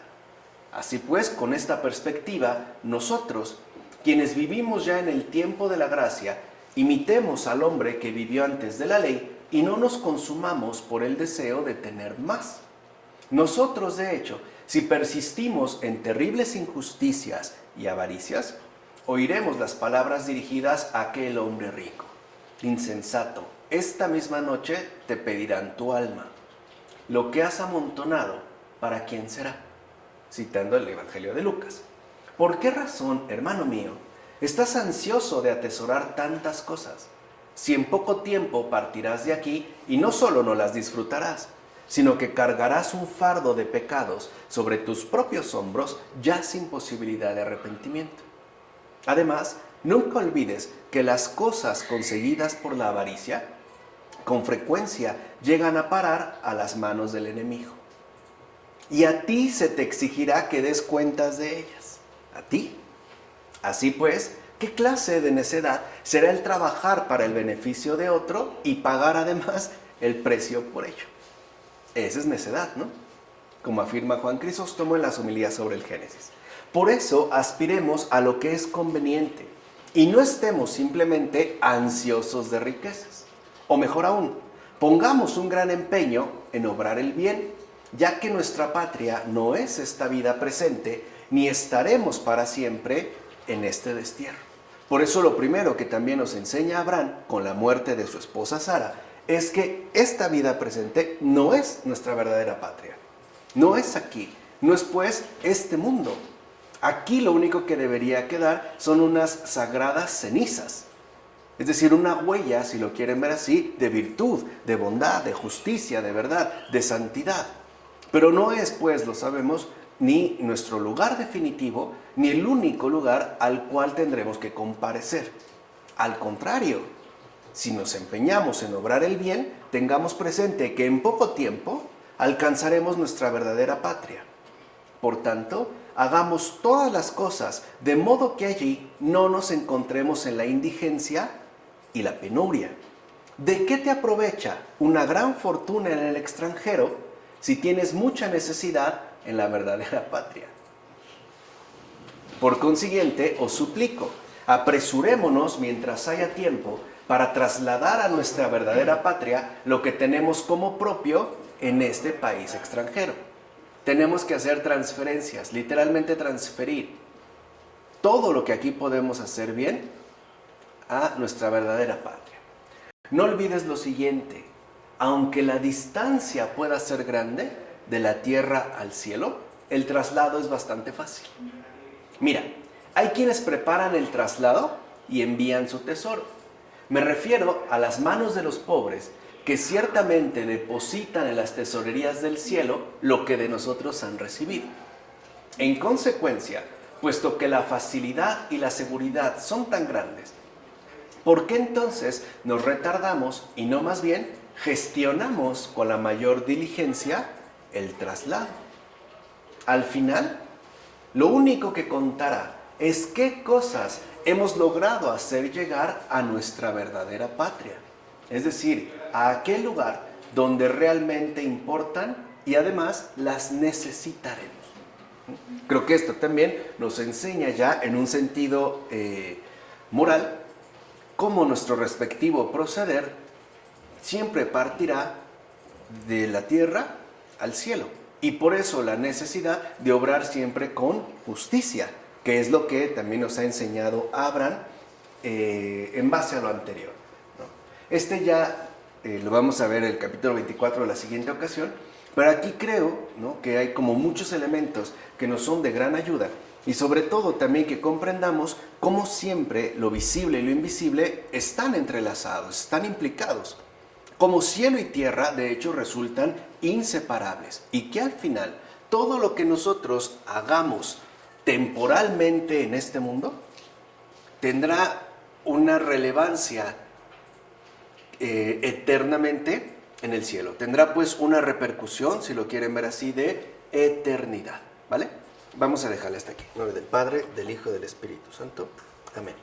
Así pues, con esta perspectiva, nosotros, quienes vivimos ya en el tiempo de la gracia, imitemos al hombre que vivió antes de la ley y no nos consumamos por el deseo de tener más. Nosotros, de hecho, si persistimos en terribles injusticias y avaricias, oiremos las palabras dirigidas a aquel hombre rico. Insensato, esta misma noche te pedirán tu alma. Lo que has amontonado, ¿para quién será? Citando el Evangelio de Lucas. ¿Por qué razón, hermano mío, estás ansioso de atesorar tantas cosas? Si en poco tiempo partirás de aquí y no solo no las disfrutarás, sino que cargarás un fardo de pecados sobre tus propios hombros ya sin posibilidad de arrepentimiento. Además, nunca olvides que las cosas conseguidas por la avaricia con frecuencia llegan a parar a las manos del enemigo. Y a ti se te exigirá que des cuentas de ellas. A ti. Así pues, ¿qué clase de necedad será el trabajar para el beneficio de otro y pagar además el precio por ello? Esa es necedad, ¿no? Como afirma Juan Crisóstomo en las homilías sobre el Génesis. Por eso aspiremos a lo que es conveniente y no estemos simplemente ansiosos de riquezas. O mejor aún, pongamos un gran empeño en obrar el bien, ya que nuestra patria no es esta vida presente, ni estaremos para siempre en este destierro. Por eso lo primero que también nos enseña Abraham con la muerte de su esposa Sara es que esta vida presente no es nuestra verdadera patria. No es aquí, no es pues este mundo. Aquí lo único que debería quedar son unas sagradas cenizas. Es decir, una huella, si lo quieren ver así, de virtud, de bondad, de justicia, de verdad, de santidad. Pero no es, pues, lo sabemos, ni nuestro lugar definitivo, ni el único lugar al cual tendremos que comparecer. Al contrario, si nos empeñamos en obrar el bien, tengamos presente que en poco tiempo alcanzaremos nuestra verdadera patria. Por tanto, hagamos todas las cosas de modo que allí no nos encontremos en la indigencia y la penuria. ¿De qué te aprovecha una gran fortuna en el extranjero si tienes mucha necesidad en la verdadera patria? Por consiguiente, os suplico, apresurémonos mientras haya tiempo para trasladar a nuestra verdadera patria lo que tenemos como propio en este país extranjero. Tenemos que hacer transferencias, literalmente transferir todo lo que aquí podemos hacer bien a nuestra verdadera patria. No olvides lo siguiente, aunque la distancia pueda ser grande de la tierra al cielo, el traslado es bastante fácil. Mira, hay quienes preparan el traslado y envían su tesoro. Me refiero a las manos de los pobres que ciertamente depositan en las tesorerías del cielo lo que de nosotros han recibido. En consecuencia, puesto que la facilidad y la seguridad son tan grandes, ¿por qué entonces nos retardamos y no más bien gestionamos con la mayor diligencia el traslado? Al final, lo único que contará es qué cosas hemos logrado hacer llegar a nuestra verdadera patria. Es decir, a aquel lugar donde realmente importan y además las necesitaremos. Creo que esto también nos enseña ya en un sentido moral cómo nuestro respectivo proceder siempre partirá de la tierra al cielo. Y por eso la necesidad de obrar siempre con justicia, que es lo que también nos ha enseñado Abraham en base a lo anterior, ¿no? Este ya lo vamos a ver en el capítulo 24 de la siguiente ocasión, pero aquí creo, ¿no?, que hay como muchos elementos que nos son de gran ayuda y sobre todo también que comprendamos cómo siempre lo visible y lo invisible están entrelazados, están implicados. Como cielo y tierra, de hecho, resultan inseparables y que al final todo lo que nosotros hagamos temporalmente en este mundo tendrá una relevancia eternamente en el cielo. Tendrá pues una repercusión, si lo quieren ver así, de eternidad, ¿vale? Vamos a dejarle hasta aquí. En nombre del Padre, del Hijo y del Espíritu Santo. Amén.